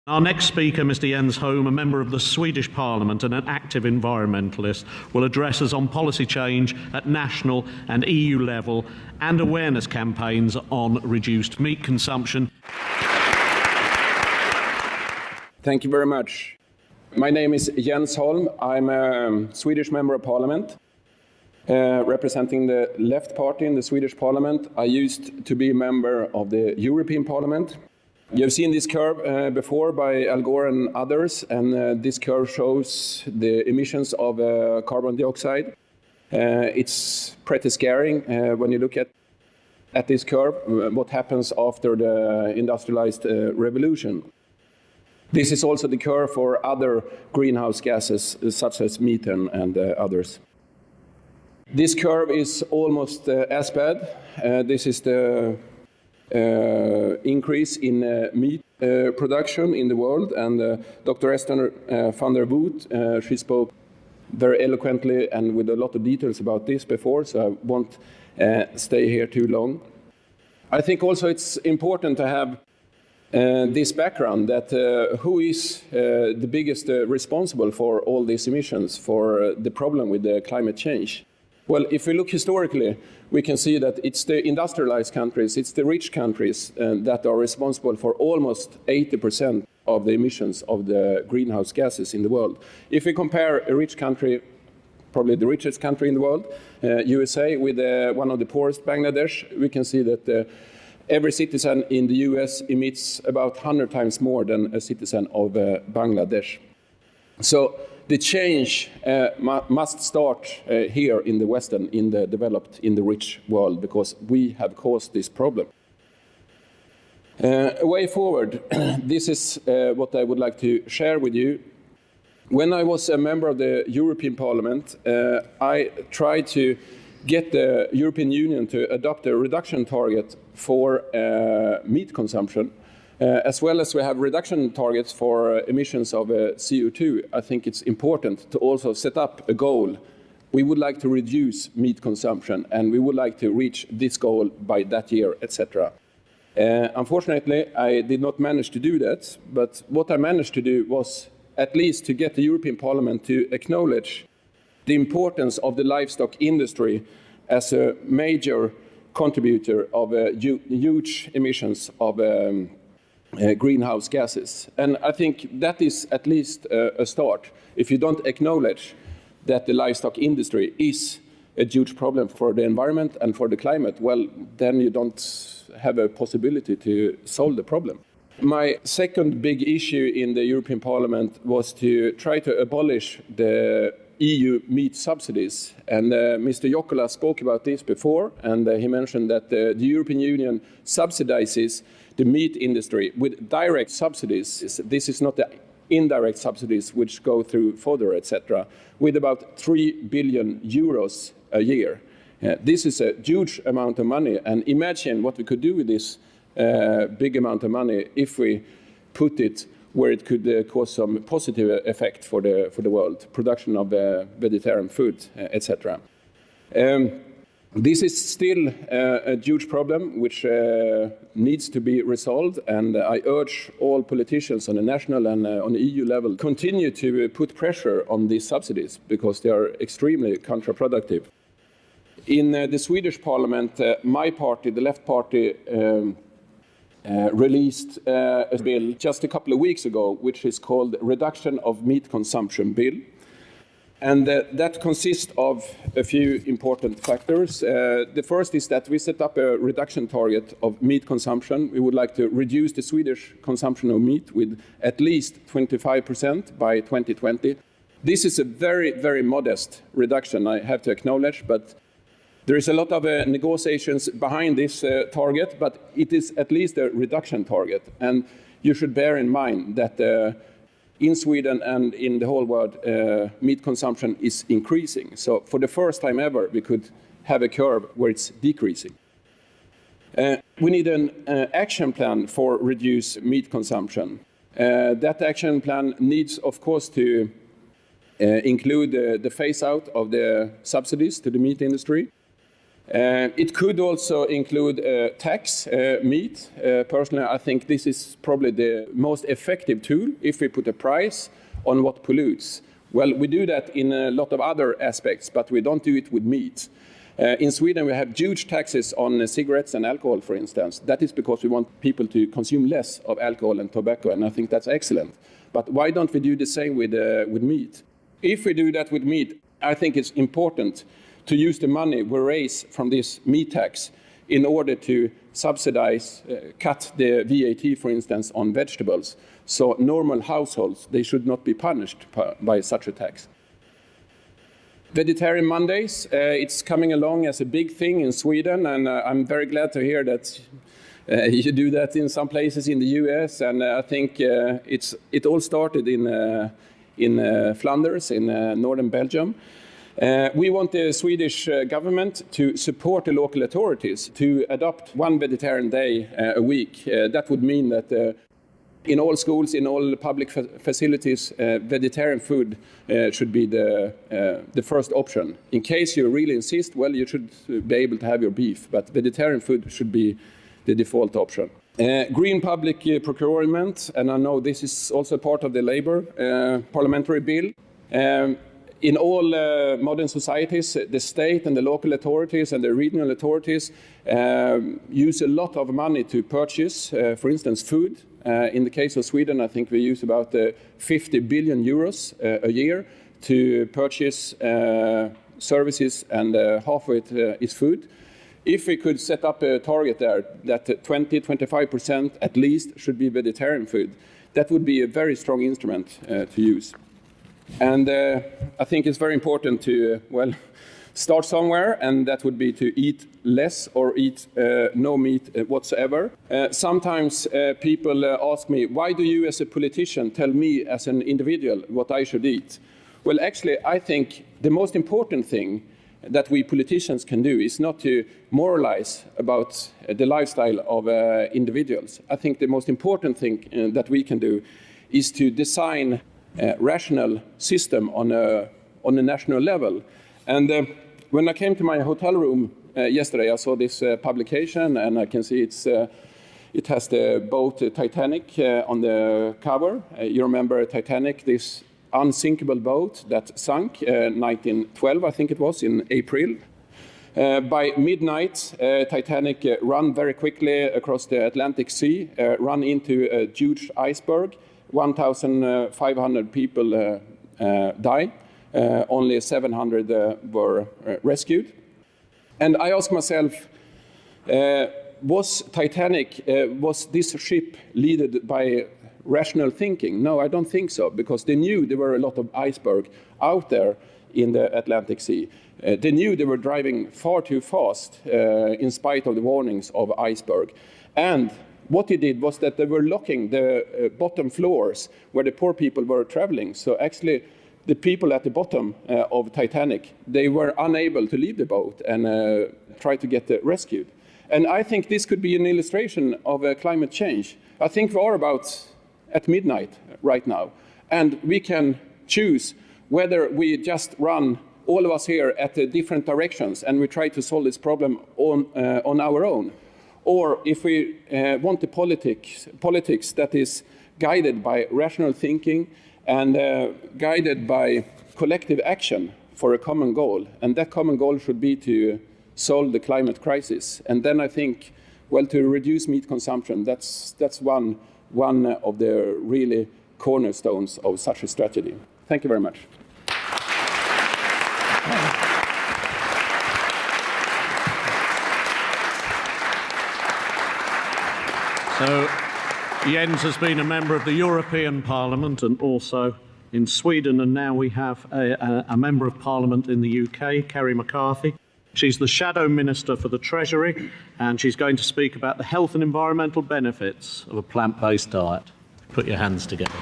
Our next speaker, Mr. Jens Holm, a member of the Swedish Parliament and an active environmentalist, will address us on policy change at national and EU level and awareness campaigns on reduced meat consumption. Thank you very much. My name is Jens Holm. I'm a Swedish Member of Parliament, representing the Left Party in the Swedish Parliament. I used to be a member of the European Parliament. You've seen this curve before by Al Gore and others, and this curve shows the emissions of carbon dioxide. It's pretty scaring when you look at this curve, what happens after the industrialized revolution. This is also the curve for other greenhouse gases, such as methane and others. This curve is almost as bad. This is the increase in meat production in the world, and Dr. Esther van der Voet, she spoke very eloquently and with a lot of details about this before, so I won't stay here too long. I think also it's important to have this background that who is the biggest responsible for all these emissions, for the problem with the climate change. Well, if we look historically, we can see that it's the industrialized countries, it's the rich countries that are responsible for almost 80% of the emissions of the greenhouse gases in the world. If we compare a rich country, probably the richest country in the world, USA, with one of the poorest, Bangladesh, we can see that every citizen in the US emits about 100 times more than a citizen of Bangladesh. So the change must start here in the Western, in the developed, in the rich world, because we have caused this problem. A way forward, this is what I would like to share with you. When I was a member of the European Parliament, I tried to get the European Union to adopt a reduction target for meat consumption. As well as we have reduction targets for emissions of CO2, I think it's important to also set up a goal. We would like to reduce meat consumption, and we would like to reach this goal by that year, etc. Unfortunately, I did not manage to do that, but what I managed to do was at least to get the European Parliament to acknowledge the importance of the livestock industry as a major contributor of huge emissions of greenhouse gases. And I think that is at least a start. If you don't acknowledge that the livestock industry is a huge problem for the environment and for the climate, well, then you don't have a possibility to solve the problem. My second big issue in the European Parliament was to try to abolish the EU meat subsidies. And Mr. Jokkola spoke about this before, and he mentioned that the European Union subsidizes the meat industry with direct subsidies. This is not the indirect subsidies which go through fodder, etc., with about 3 billion euros a year. This is a huge amount of money, and imagine what we could do with this big amount of money if we put it where it could cause some positive effect for the world, production of vegetarian food, etc. This is still a huge problem which needs to be resolved, and I urge all politicians on the national and on the EU level continue to put pressure on these subsidies because they are extremely counterproductive. In the Swedish Parliament, my party, the Left Party, released a bill just a couple of weeks ago, which is called Reduction of Meat Consumption Bill. And that consists of a few important factors. The first is that we set up a reduction target of meat consumption. We would like to reduce the Swedish consumption of meat with at least 25% by 2020. This is a very, very modest reduction, I have to acknowledge, but there is a lot of negotiations behind this target, but it is at least a reduction target. And you should bear in mind that in Sweden and in the whole world, meat consumption is increasing. So for the first time ever, we could have a curve where it's decreasing. We need an action plan for reduced meat consumption. That action plan needs, of course, to include the phase out of the subsidies to the meat industry. It could also include tax meat. Personally, I think this is probably the most effective tool if we put a price on what pollutes. Well, we do that in a lot of other aspects, but we don't do it with meat. In Sweden, we have huge taxes on cigarettes and alcohol, for instance. That is because we want people to consume less of alcohol and tobacco, and I think that's excellent. But why don't we do the same with meat? If we do that with meat, I think it's important to use the money we raise from this meat tax in order to subsidize, cut the VAT, for instance, on vegetables. So normal households, they should not be punished by such a tax. Vegetarian Mondays, it's coming along as a big thing in Sweden, and I'm very glad to hear that you do that in some places in the US, and I think it all started in Flanders, in northern Belgium. We want the Swedish government to support the local authorities to adopt one vegetarian day a week. That would mean that in all schools, in all public facilities, vegetarian food should be the first option. In case you really insist, well, you should be able to have your beef, but vegetarian food should be the default option. Green public procurement, and I know this is also part of the Labour parliamentary bill. In all modern societies, the state and the local authorities and the regional authorities use a lot of money to purchase, for instance, food. In the case of Sweden, I think we use about 50 billion euros a year to purchase services, and half of it is food. If we could set up a target there that 20-25% at least should be vegetarian food, that would be a very strong instrument to use. And I think it's very important to, well, start somewhere, and that would be to eat less or eat no meat whatsoever. Sometimes people ask me, why do you as a politician tell me as an individual what I should eat? Well, actually, I think the most important thing that we politicians can do is not to moralize about the lifestyle of individuals. I think the most important thing that we can do is to design a rational system on a national level. And when I came to my hotel room yesterday, I saw this publication, and I can see it has the boat Titanic on the cover. You remember Titanic, this unsinkable boat that sunk 1912, I think it was, in April. By midnight, Titanic ran very quickly across the Atlantic Sea, ran into a huge iceberg. 1,500 people died. Only 700 were rescued. And I asked myself, was Titanic, was this ship led by rational thinking? No, I don't think so, because they knew there were a lot of iceberg out there in the Atlantic Sea. They knew they were driving far too fast in spite of the warnings of iceberg. And what they did was that they were locking the bottom floors where the poor people were traveling. So actually, the people at the bottom of Titanic, they were unable to leave the boat and try to get rescued. And I think this could be an illustration of climate change. I think we are about at midnight right now, and we can choose whether we just run, all of us here, at different directions, and we try to solve this problem on our own. Or if we want the politics that is guided by rational thinking and guided by collective action for a common goal. And that common goal should be to solve the climate crisis. And then I think, well, to reduce meat consumption, that's one of the really cornerstones of such a strategy. Thank you very much. So Jens has been a member of the European Parliament and also in Sweden, and now we have a Member of Parliament in the UK, Kerry McCarthy. She's the Shadow Minister for the Treasury, and she's going to speak about the health and environmental benefits of a plant-based diet. Put your hands together.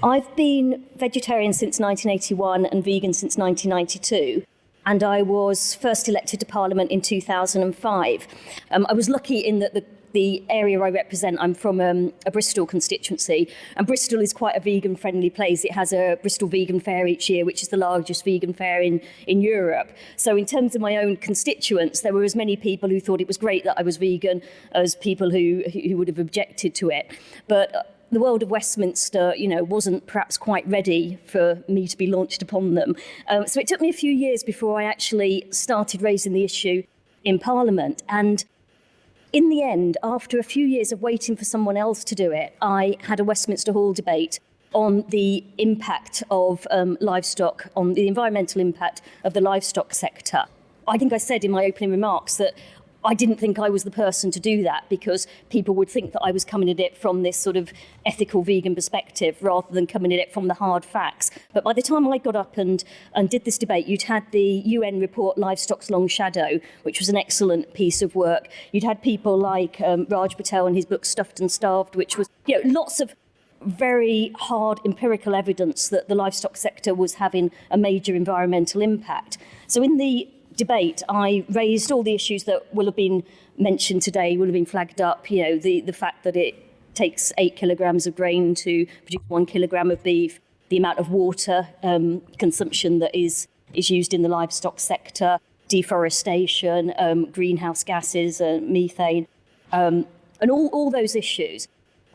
I've been vegetarian since 1981 and vegan since 1992. And I was first elected to Parliament in 2005. I was lucky in that the the area I represent, I'm from a Bristol constituency, and Bristol is quite a vegan-friendly place. It has a Bristol Vegan Fair each year, which is the largest vegan fair in Europe. So in terms of my own constituents, there were as many people who thought it was great that I was vegan as people who would have objected to it. But the world of Westminster, wasn't perhaps quite ready for me to be launched upon them. So it took me a few years before I actually started raising the issue in Parliament. And in the end, after a few years of waiting for someone else to do it, I had a Westminster Hall debate on the impact of livestock, on the environmental impact of the livestock sector. I think I said in my opening remarks that I didn't think I was the person to do that because people would think that I was coming at it from this sort of ethical vegan perspective rather than coming at it from the hard facts. But by the time I got up and did this debate, you'd had the UN report Livestock's Long Shadow, which was an excellent piece of work. You'd had people like Raj Patel and his book Stuffed and Starved, which was lots of very hard empirical evidence that the livestock sector was having a major environmental impact. So in the debate, I raised all the issues that will have been mentioned today, will have been flagged up, the fact that it takes 8 kilograms of grain to produce 1 kilogram of beef, the amount of water consumption that is used in the livestock sector, deforestation, greenhouse gases, methane, and all those issues.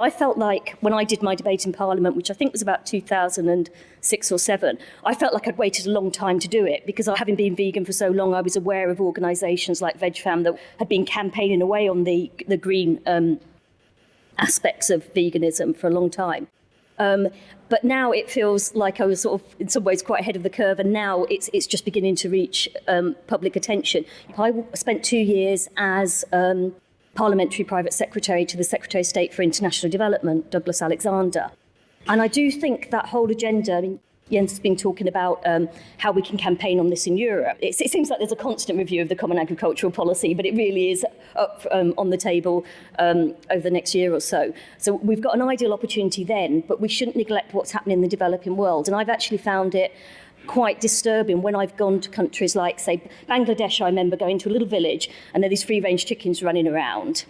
I felt like when I did my debate in Parliament, which I think was about 2006 or 7, I felt like I'd waited a long time to do it because having been vegan for so long, I was aware of organisations like VegFam that had been campaigning away on the green aspects of veganism for a long time. But now it feels like I was sort of, in some ways, quite ahead of the curve, and now it's just beginning to reach public attention. I spent 2 years as Parliamentary Private Secretary to the Secretary of State for International Development, Douglas Alexander. And I do think that whole agenda, Jens has been talking about how we can campaign on this in Europe. It seems like there's a constant review of the Common Agricultural Policy, but it really is up on the table over the next year or so. So we've got an ideal opportunity then, but we shouldn't neglect what's happening in the developing world. And I've actually found it quite disturbing when I've gone to countries like, say, Bangladesh. I remember going to a little village and there are these free-range chickens running around.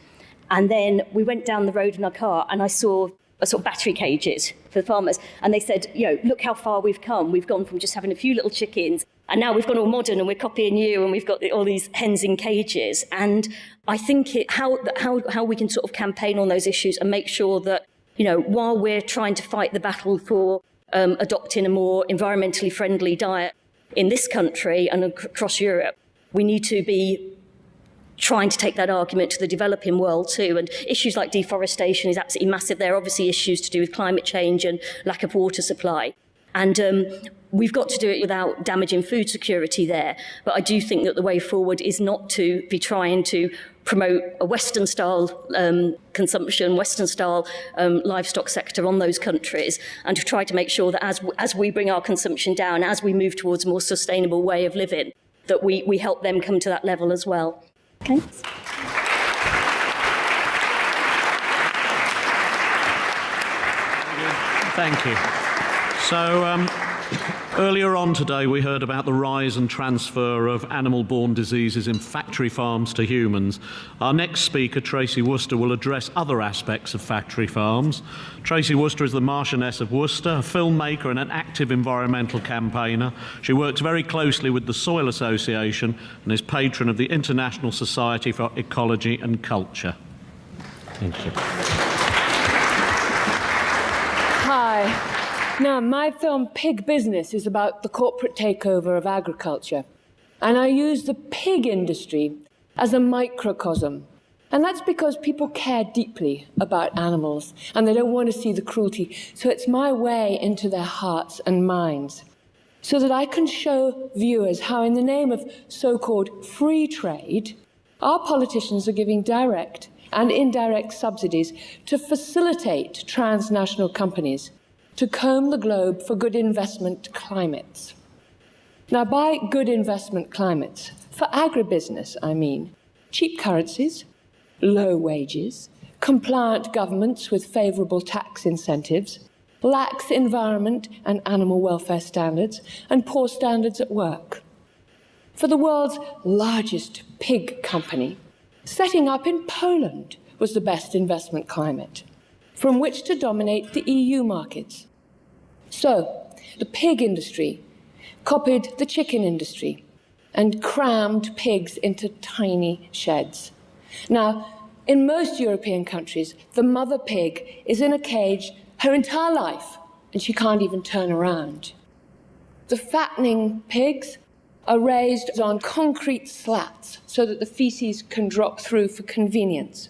And then we went down the road in our car and I saw sort of battery cages for the farmers. And they said, look how far we've come. We've gone from just having a few little chickens and now we've gone all modern and we're copying you and we've got all these hens in cages. And I think how we can sort of campaign on those issues and make sure that, while we're trying to fight the battle for adopting a more environmentally friendly diet in this country and across Europe, we need to be trying to take that argument to the developing world too. And issues like deforestation is absolutely massive. There are obviously issues to do with climate change and lack of water supply. And we've got to do it without damaging food security there. But I do think that the way forward is not to be trying to promote a Western-style consumption, Western-style livestock sector on those countries, and to try to make sure that as we bring our consumption down, as we move towards a more sustainable way of living, that we help them come to that level as well. Okay. Thank you. So earlier on today we heard about the rise and transfer of animal-borne diseases in factory farms to humans. Our next speaker, Tracy Worcester, will address other aspects of factory farms. Tracy Worcester is the Marchioness of Worcester, a filmmaker and an active environmental campaigner. She works very closely with the Soil Association and is patron of the International Society for Ecology and Culture. Thank you. Hi. Now, my film Pig Business is about the corporate takeover of agriculture. And I use the pig industry as a microcosm. And that's because people care deeply about animals and they don't want to see the cruelty. So it's my way into their hearts and minds so that I can show viewers how, in the name of so-called free trade, our politicians are giving direct and indirect subsidies to facilitate transnational companies to comb the globe for good investment climates. Now, by good investment climates, for agribusiness, I mean cheap currencies, low wages, compliant governments with favourable tax incentives, lax environment and animal welfare standards, and poor standards at work. For the world's largest pig company, setting up in Poland, was the best investment climate, from which to dominate the EU markets. So, the pig industry copied the chicken industry and crammed pigs into tiny sheds. Now, in most European countries, the mother pig is in a cage her entire life, and she can't even turn around. The fattening pigs are raised on concrete slats so that the feces can drop through for convenience.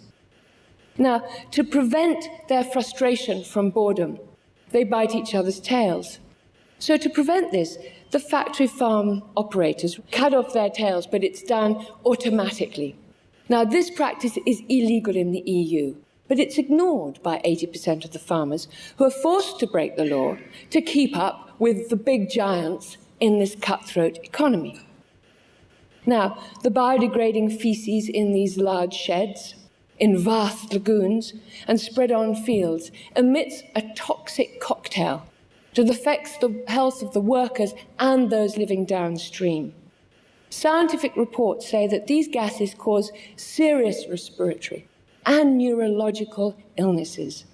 Now, to prevent their frustration from boredom, they bite each other's tails. So to prevent this, the factory farm operators cut off their tails, but it's done automatically. Now, this practice is illegal in the EU, but it's ignored by 80% of the farmers who are forced to break the law to keep up with the big giants in this cutthroat economy. Now, the biodegrading feces in these large sheds, in vast lagoons and spread on fields, emits a toxic cocktail that affects the health of the workers and those living downstream. Scientific reports say that these gases cause serious respiratory and neurological illnesses.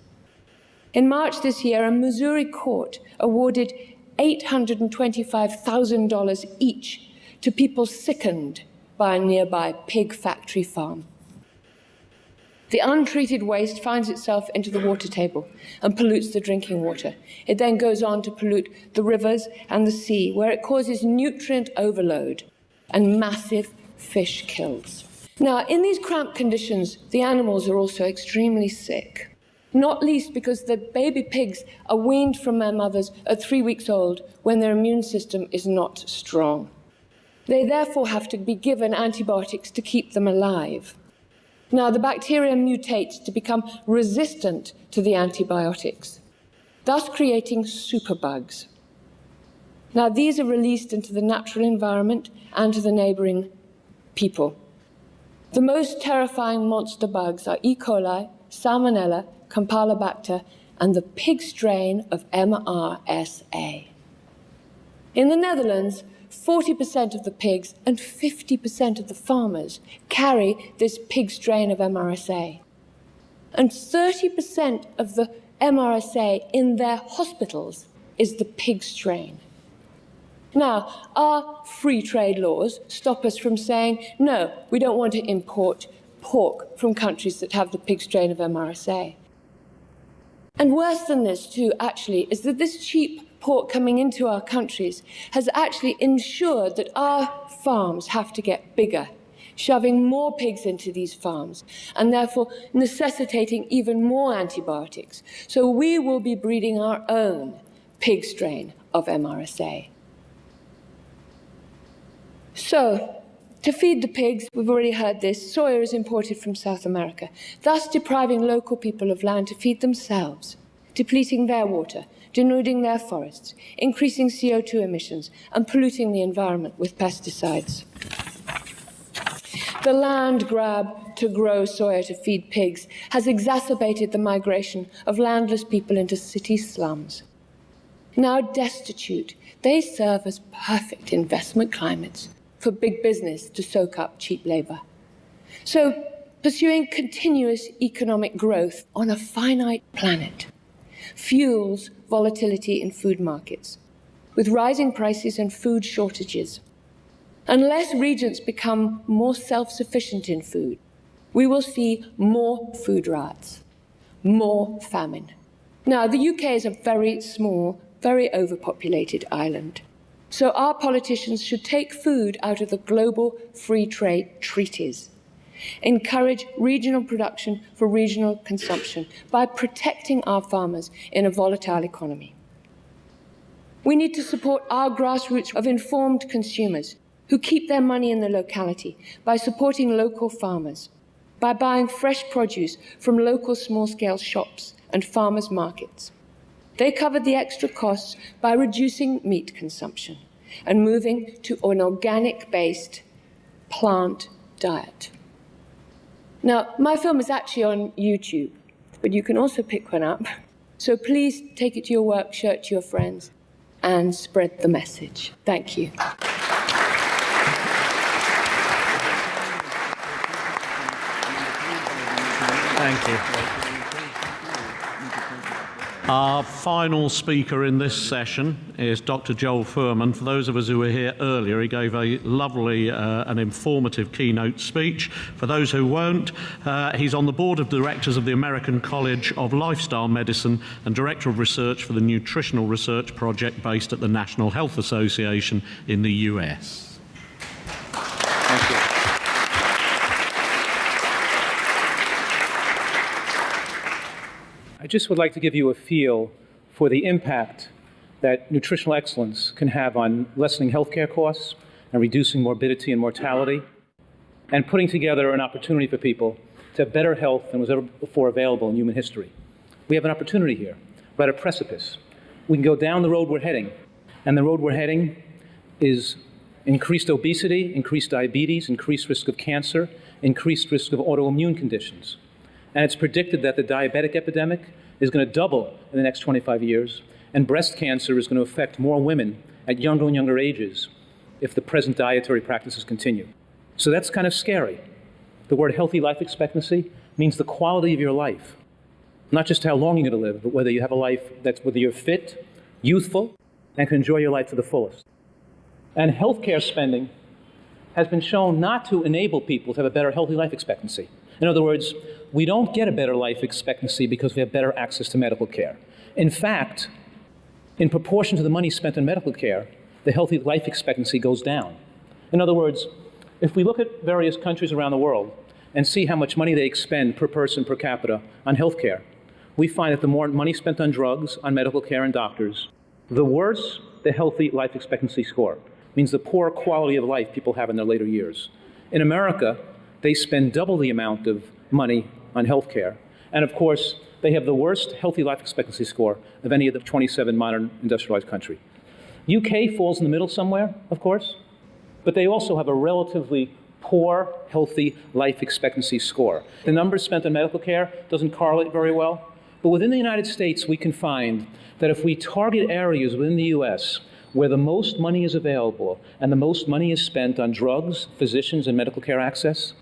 In March this year, a Missouri court awarded $825,000 each to people sickened by a nearby pig factory farm. The untreated waste finds itself into the water table and pollutes the drinking water. It then goes on to pollute the rivers and the sea, where it causes nutrient overload and massive fish kills. Now, in these cramped conditions, the animals are also extremely sick, not least because the baby pigs are weaned from their mothers at 3 weeks old when their immune system is not strong. They therefore have to be given antibiotics to keep them alive. Now, the bacteria mutates to become resistant to the antibiotics, thus creating superbugs. Now, these are released into the natural environment and to the neighboring people. The most terrifying monster bugs are E. coli, Salmonella, Campylobacter, and the pig strain of MRSA. In the Netherlands, 40% of the pigs and 50% of the farmers carry this pig strain of MRSA. And 30% of the MRSA in their hospitals is the pig strain. Now, our free trade laws stop us from saying, no, we don't want to import pork from countries that have the pig strain of MRSA. And worse than this, too, actually, is that this cheap pork coming into our countries has actually ensured that our farms have to get bigger, shoving more pigs into these farms, and therefore necessitating even more antibiotics. So we will be breeding our own pig strain of MRSA. So, to feed the pigs, we've already heard this, soya is imported from South America, thus depriving local people of land to feed themselves, depleting their water, denuding their forests, increasing CO2 emissions, and polluting the environment with pesticides. The land grab to grow soya to feed pigs has exacerbated the migration of landless people into city slums. Now destitute, they serve as perfect investment climates for big business to soak up cheap labour. So, pursuing continuous economic growth on a finite planet fuels volatility in food markets, with rising prices and food shortages. Unless regions become more self-sufficient in food, we will see more food riots, more famine. Now, the UK is a very small, very overpopulated island. So our politicians should take food out of the global free trade treaties, encourage regional production for regional consumption by protecting our farmers in a volatile economy. We need to support our grassroots of informed consumers who keep their money in the locality by supporting local farmers, by buying fresh produce from local small-scale shops and farmers' markets. They covered the extra costs by reducing meat consumption and moving to an organic-based plant diet. Now, my film is actually on YouTube, but you can also pick one up. So please take it to your work, share it to your friends, and spread the message. Thank you. Thank you. Our final speaker in this session is Dr. Joel Fuhrman. For those of us who were here earlier, he gave a lovely and informative keynote speech. For those who won't, he's on the board of directors of the American College of Lifestyle Medicine and director of research for the Nutritional Research Project based at the National Health Association in the US. Thank you. I just would like to give you a feel for the impact that nutritional excellence can have on lessening healthcare costs and reducing morbidity and mortality, and putting together an opportunity for people to have better health than was ever before available in human history. We have an opportunity here. We're at a precipice. We can go down the road we're heading, and the road we're heading is increased obesity, increased diabetes, increased risk of cancer, increased risk of autoimmune conditions. And it's predicted that the diabetic epidemic is going to double in the next 25 years, and breast cancer is going to affect more women at younger and younger ages if the present dietary practices continue. So that's kind of scary. The word healthy life expectancy means the quality of your life, not just how long you're going to live, but whether you have a life whether you're fit, youthful, and can enjoy your life to the fullest. And healthcare spending has been shown not to enable people to have a better healthy life expectancy. In other words, we don't get a better life expectancy because we have better access to medical care. In fact, in proportion to the money spent on medical care, the healthy life expectancy goes down. In other words, if we look at various countries around the world and see how much money they expend per person per capita on health care, we find that the more money spent on drugs, on medical care and doctors, the worse the healthy life expectancy score. Means the poor quality of life people have in their later years. In America, they spend double the amount of money on health care. And of course, they have the worst healthy life expectancy score of any of the 27 modern industrialized countries. UK falls in the middle somewhere, of course, but they also have a relatively poor healthy life expectancy score. The numbers spent on medical care doesn't correlate very well, but within the United States, we can find that if we target areas within the US where the most money is available and the most money is spent on drugs, physicians, and medical care access,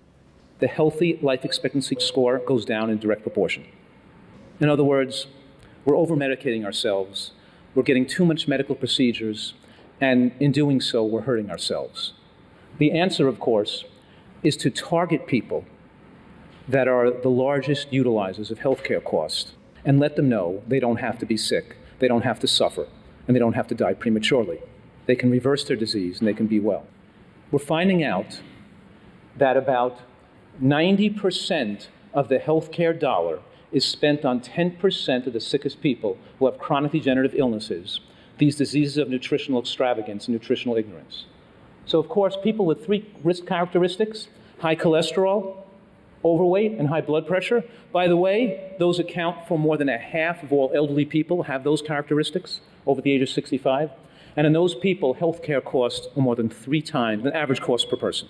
the healthy life expectancy score goes down in direct proportion. In other words, we're over-medicating ourselves, we're getting too much medical procedures, and in doing so, we're hurting ourselves. The answer, of course, is to target people that are the largest utilizers of healthcare costs and let them know they don't have to be sick, they don't have to suffer, and they don't have to die prematurely. They can reverse their disease and they can be well. We're finding out that about 90% of the healthcare dollar is spent on 10% of the sickest people who have chronic degenerative illnesses, these diseases of nutritional extravagance and nutritional ignorance. So of course, people with 3 risk characteristics, high cholesterol, overweight, and high blood pressure, by the way, those account for more than a half of all elderly people have those characteristics over the age of 65. And in those people, healthcare costs are more than 3 times the average cost per person.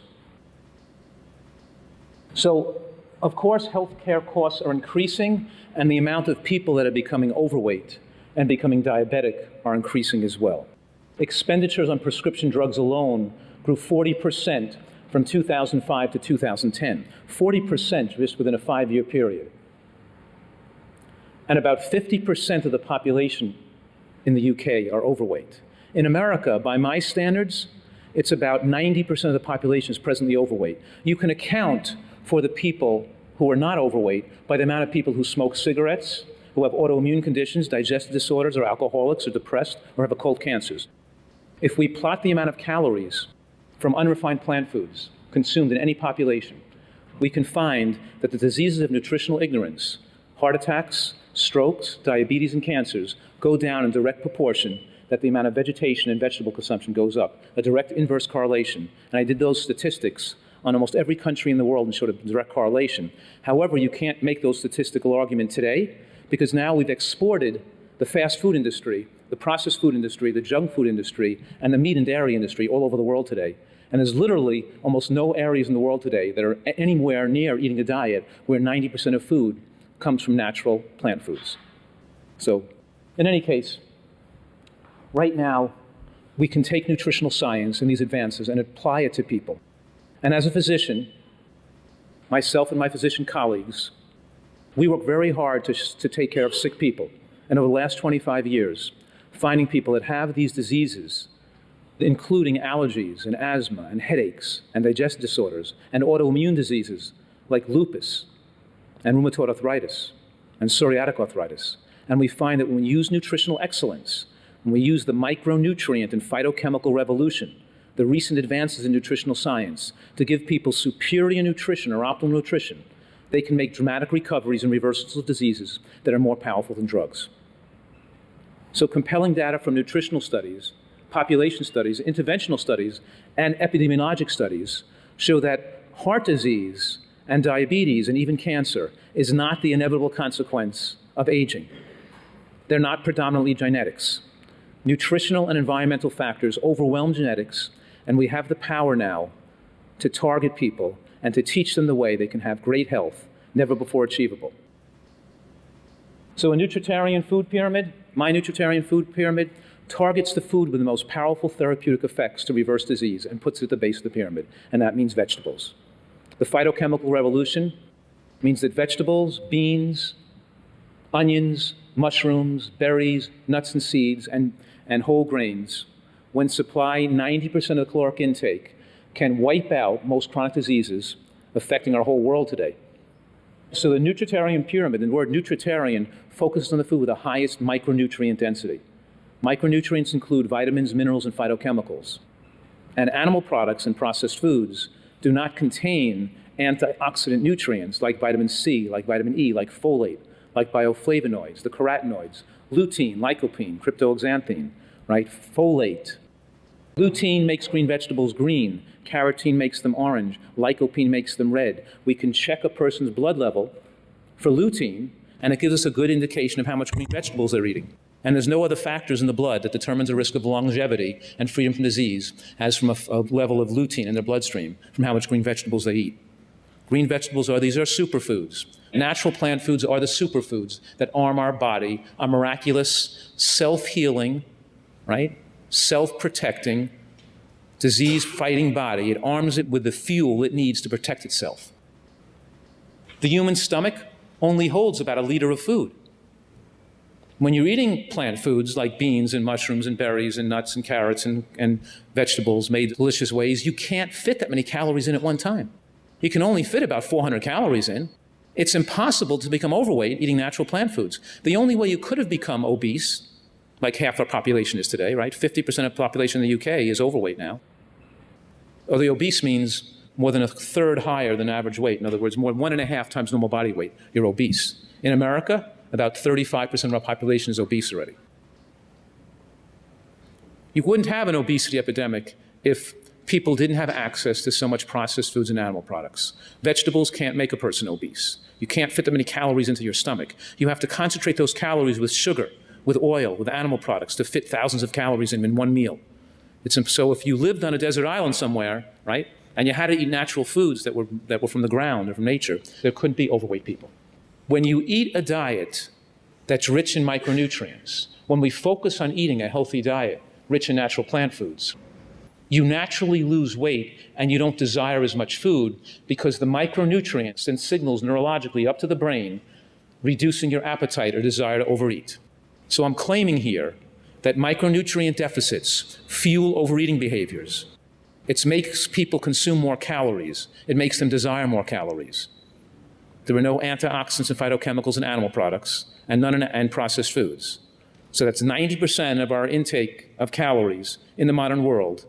So, of course, healthcare costs are increasing, and the amount of people that are becoming overweight and becoming diabetic are increasing as well. Expenditures on prescription drugs alone grew 40% from 2005 to 2010, 40% just within a 5-year period. And about 50% of the population in the UK are overweight. In America, by my standards, it's about 90% of the population is presently overweight. You can account for the people who are not overweight by the amount of people who smoke cigarettes, who have autoimmune conditions, digestive disorders, or alcoholics, or depressed, or have occult cancers. If we plot the amount of calories from unrefined plant foods consumed in any population, we can find that the diseases of nutritional ignorance, heart attacks, strokes, diabetes, and cancers go down in direct proportion that the amount of vegetation and vegetable consumption goes up, a direct inverse correlation. And I did those statistics on almost every country in the world and showed a direct correlation. However, you can't make those statistical arguments today because now we've exported the fast food industry, the processed food industry, the junk food industry, and the meat and dairy industry all over the world today. And there's literally almost no areas in the world today that are anywhere near eating a diet where 90% of food comes from natural plant foods. So, in any case, right now, we can take nutritional science and these advances and apply it to people. And as a physician, myself and my physician colleagues We work very hard to take care of sick people. And over the last 25 years, finding people that have these diseases, including allergies and asthma and headaches and digestive disorders and autoimmune diseases like lupus and rheumatoid arthritis and psoriatic arthritis. And we find that when we use nutritional excellence, when we use the micronutrient and phytochemical revolution, the recent advances in nutritional science, to give people superior nutrition or optimal nutrition, they can make dramatic recoveries and reversals of diseases that are more powerful than drugs. So compelling data from nutritional studies, population studies, interventional studies, and epidemiologic studies show that heart disease and diabetes and even cancer is not the inevitable consequence of aging. They're not predominantly genetics. Nutritional and environmental factors overwhelm genetics, and we have the power now to target people and to teach them the way they can have great health, never before achievable. So a nutritarian food pyramid, my nutritarian food pyramid, targets the food with the most powerful therapeutic effects to reverse disease and puts it at the base of the pyramid, and that means vegetables. The phytochemical revolution means that vegetables, beans, onions, mushrooms, berries, nuts and seeds, and whole grains, when supply 90% of the caloric intake, can wipe out most chronic diseases affecting our whole world today. So the nutritarian pyramid, and the word nutritarian, focuses on the food with the highest micronutrient density. Micronutrients include vitamins, minerals, and phytochemicals. And animal products and processed foods do not contain antioxidant nutrients like vitamin C, like vitamin E, like folate, like bioflavonoids, the carotenoids, lutein, lycopene, cryptoxanthine, right? Folate. Lutein makes green vegetables green. Carotene makes them orange. Lycopene makes them red. We can check a person's blood level for lutein, and it gives us a good indication of how much green vegetables they're eating. And there's no other factors in the blood that determines the risk of longevity and freedom from disease as from a level of lutein in their bloodstream from how much green vegetables they eat. Green vegetables these are superfoods. Natural plant foods are the superfoods that arm our body, a miraculous, self-healing, right? Self-protecting, disease-fighting body. It arms it with the fuel it needs to protect itself. The human stomach only holds about 1 liter of food. When you're eating plant foods like beans and mushrooms and berries and nuts and carrots and vegetables made delicious ways, you can't fit that many calories in at one time. You can only fit about 400 calories in. It's impossible to become overweight eating natural plant foods. The only way you could have become obese, like half our population is today, right? 50% of the population in the UK is overweight now. Or the obese means more than 1/3 higher than average weight. In other words, more than 1.5 times normal body weight, you're obese. In America, about 35% of our population is obese already. You wouldn't have an obesity epidemic if people didn't have access to so much processed foods and animal products. Vegetables can't make a person obese. You can't fit that many calories into your stomach. You have to concentrate those calories with sugar, with oil, with animal products to fit thousands of calories in one meal. So if you lived on a desert island somewhere, right, and you had to eat natural foods that were from the ground or from nature, there couldn't be overweight people. When you eat a diet that's rich in micronutrients, when we focus on eating a healthy diet rich in natural plant foods, you naturally lose weight and you don't desire as much food because the micronutrients send signals neurologically up to the brain, reducing your appetite or desire to overeat. So I'm claiming here that micronutrient deficits fuel overeating behaviors. It makes people consume more calories. It makes them desire more calories. There are no antioxidants and phytochemicals in animal products and none in processed foods. So that's 90% of our intake of calories in the modern world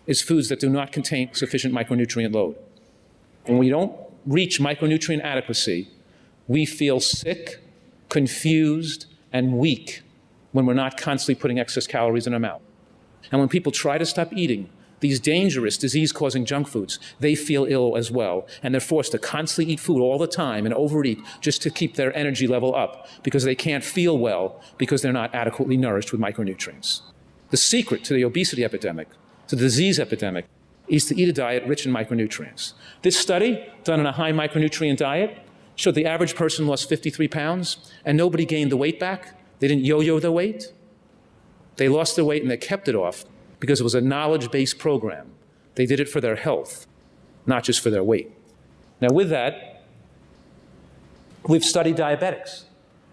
is foods that do not contain sufficient micronutrient load. When we don't reach micronutrient adequacy, we feel sick, confused, and weak when we're not constantly putting excess calories in our mouth. And when people try to stop eating these dangerous, disease-causing junk foods, they feel ill as well. And they're forced to constantly eat food all the time and overeat just to keep their energy level up because they can't feel well because they're not adequately nourished with micronutrients. The secret to the obesity epidemic, to the disease epidemic, is to eat a diet rich in micronutrients. This study, done on a high micronutrient diet, showed the average person lost 53 pounds and nobody gained the weight back. They didn't yo-yo their weight. They lost their weight and they kept it off because it was a knowledge-based program. They did it for their health, not just for their weight. Now with that, We've studied diabetics.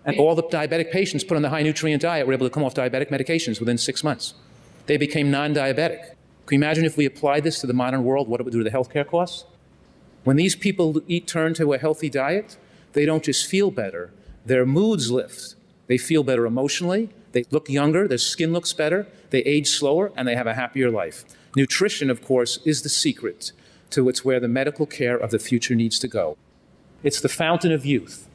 And all the diabetic patients put on the high-nutrient diet were able to come off diabetic medications within 6 months. They became non-diabetic. Can you imagine if we applied this to the modern world, what it would do to the healthcare costs? When these people turn to a healthy diet, they don't just feel better, their moods lift. They feel better emotionally, they look younger, their skin looks better, they age slower, and they have a happier life. Nutrition, of course, is the secret to it's where the medical care of the future needs to go. It's the fountain of youth.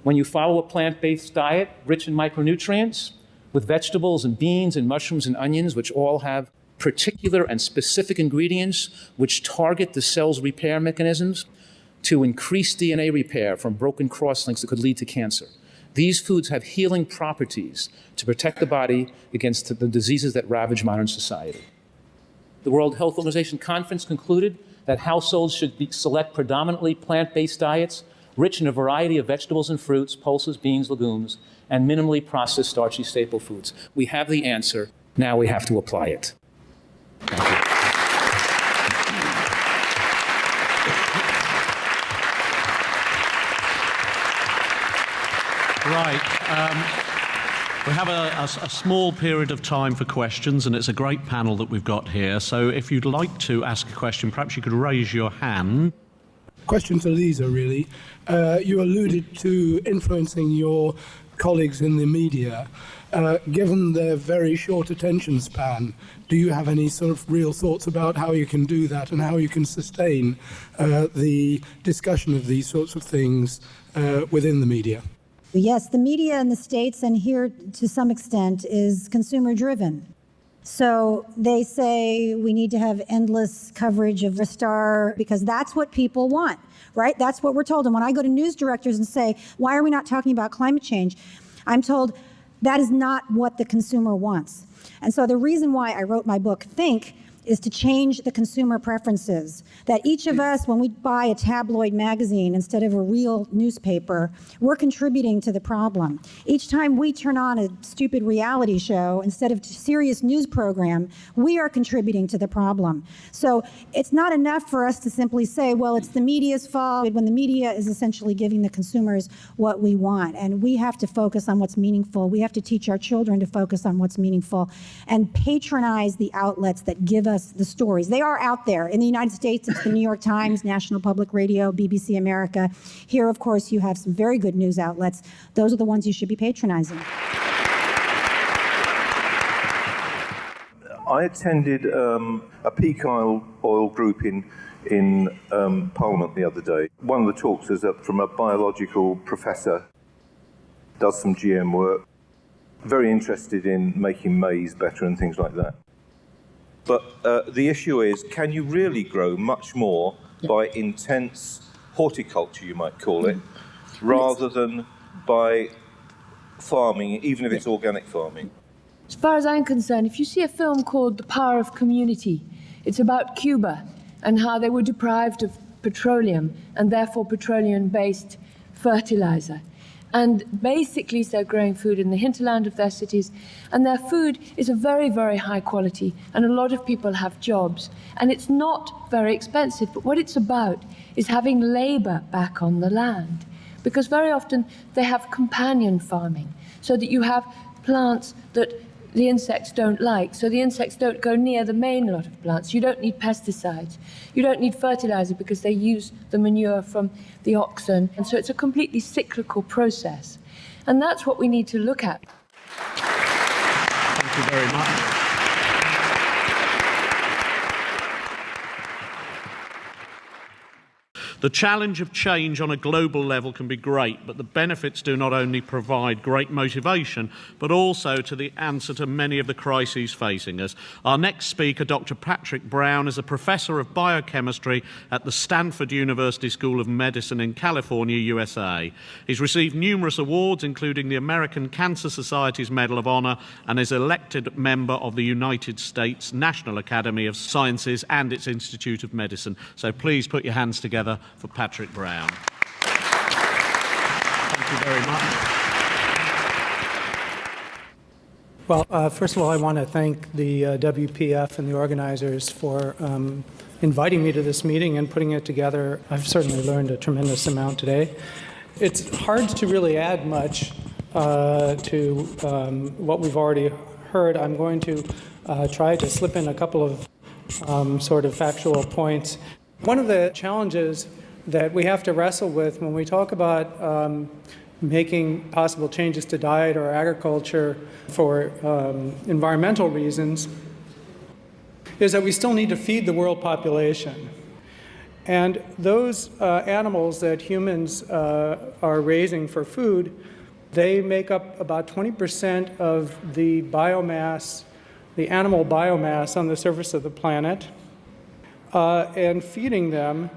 When you follow a plant-based diet rich in micronutrients, with vegetables and beans and mushrooms and onions, which all have particular and specific ingredients which target the cell's repair mechanisms to increase DNA repair from broken crosslinks that could lead to cancer. These foods have healing properties to protect the body against the diseases that ravage modern society. The World Health Organization conference concluded that households should select predominantly plant-based diets rich in a variety of vegetables and fruits, pulses, beans, legumes, and minimally processed starchy staple foods. We have the answer. Now we have to apply it. Thank you. Right. We have a small period of time for questions, and it's a great panel that we've got here. So if you'd like to ask a question, perhaps you could raise your hand. Question to Lisa, really. You alluded to influencing your colleagues in the media. Given their very short attention span, do you have any sort of real thoughts about how you can do that and how you can sustain the discussion of these sorts of things within the media? Yes, the media in the States and here to some extent is consumer driven. So they say we need to have endless coverage of a star because that's what people want, right? That's what we're told. And when I go to news directors and say, why are we not talking about climate change? I'm told that is not what the consumer wants. And so the reason why I wrote my book, Think, is to change the consumer preferences. That each of us, when we buy a tabloid magazine instead of a real newspaper, we're contributing to the problem. Each time we turn on a stupid reality show instead of a serious news program, we are contributing to the problem. So it's not enough for us to simply say, well, it's the media's fault, when the media is essentially giving the consumers what we want. And we have to focus on what's meaningful. We have to teach our children to focus on what's meaningful and patronize the outlets that give us the stories. They are out there. In the United States, it's the New York Times, National Public Radio, BBC America. Here, of course, you have some very good news outlets. Those are the ones you should be patronizing. I attended a peak oil group in Parliament the other day. One of the talks was from a biological professor, does some GM work, very interested in making maize better and things like that. But the issue is, can you really grow much more by intense horticulture, you might call it, rather than by farming, even if it's organic farming? As far as I'm concerned, if you see a film called The Power of Community, it's about Cuba and how they were deprived of petroleum and therefore petroleum-based fertilizer. And basically they're growing food in the hinterland of their cities, and their food is of very, very high quality, and a lot of people have jobs. And it's not very expensive, but what it's about is having labor back on the land. Because very often they have companion farming, so that you have plants that the insects don't like, so the insects don't go near the main lot of plants. You don't need pesticides. You don't need fertilizer because they use the manure from the oxen. And so it's a completely cyclical process. And that's what we need to look at. Thank you very much. The challenge of change on a global level can be great, but the benefits do not only provide great motivation, but also to the answer to many of the crises facing us. Our next speaker, Dr. Patrick Brown, is a professor of biochemistry at the Stanford University School of Medicine in California, USA. He's received numerous awards, including the American Cancer Society's Medal of Honor, and is elected member of the United States National Academy of Sciences and its Institute of Medicine. So please put your hands together for Patrick Brown. Thank you very much. Well, first of all, I want to thank the WPF and the organizers for inviting me to this meeting and putting it together. I've certainly learned a tremendous amount today. it's hard to really add much to what we've already heard. I'm going to try to slip in a couple of sort of factual points. One of the challenges that we have to wrestle with when we talk about making possible changes to diet or agriculture for environmental reasons is that we still need to feed the world population. And those animals that humans are raising for food, they make up about 20% of the biomass, the animal biomass on the surface of the planet. And feeding them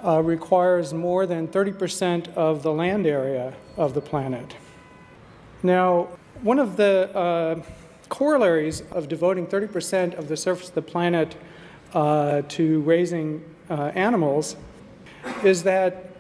requires more than 30% of the land area of the planet. Now, one of the corollaries of devoting 30% of the surface of the planet to raising animals is that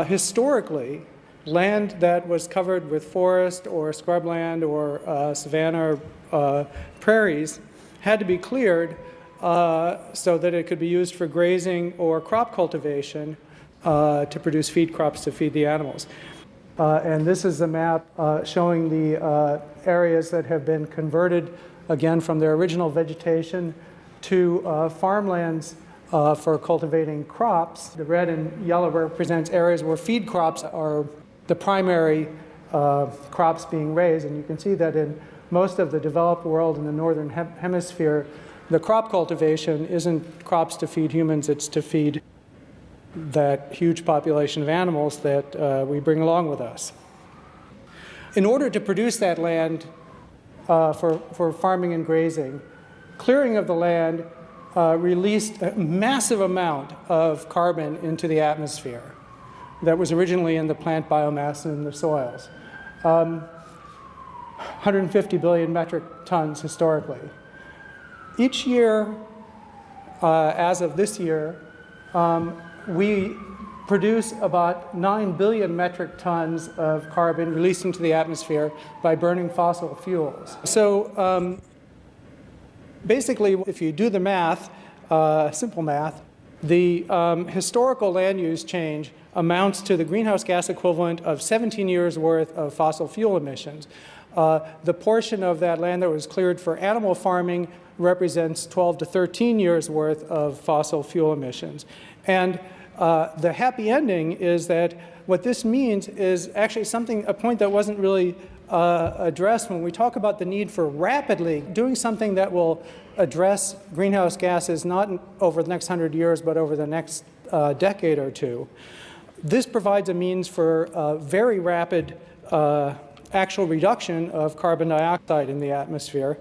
historically, land that was covered with forest or scrubland or savanna or prairies had to be cleared so that it could be used for grazing or crop cultivation to produce feed crops to feed the animals. And this is a map showing the areas that have been converted, again, from their original vegetation to farmlands for cultivating crops. The red and yellow represents areas where feed crops are the primary crops being raised. And you can see that in most of the developed world in the northern hemisphere, the crop cultivation isn't crops to feed humans, it's to feed that huge population of animals that we bring along with us. In order to produce that land for farming and grazing, clearing of the land released a massive amount of carbon into the atmosphere that was originally in the plant biomass and in the soils. 150 billion metric tons historically. Each year, as of this year, we produce about 9 billion metric tons of carbon released into the atmosphere by burning fossil fuels. So basically, if you do the math, simple math, the historical land use change amounts to the greenhouse gas equivalent of 17 years worth of fossil fuel emissions. The portion of that land that was cleared for animal farming represents 12 to 13 years worth of fossil fuel emissions. And the happy ending is that what this means is actually a point that wasn't really addressed when we talk about the need for rapidly doing something that will address greenhouse gases not over the next 100 years, but over the next decade or two. This provides a means for very rapid actual reduction of carbon dioxide in the atmosphere.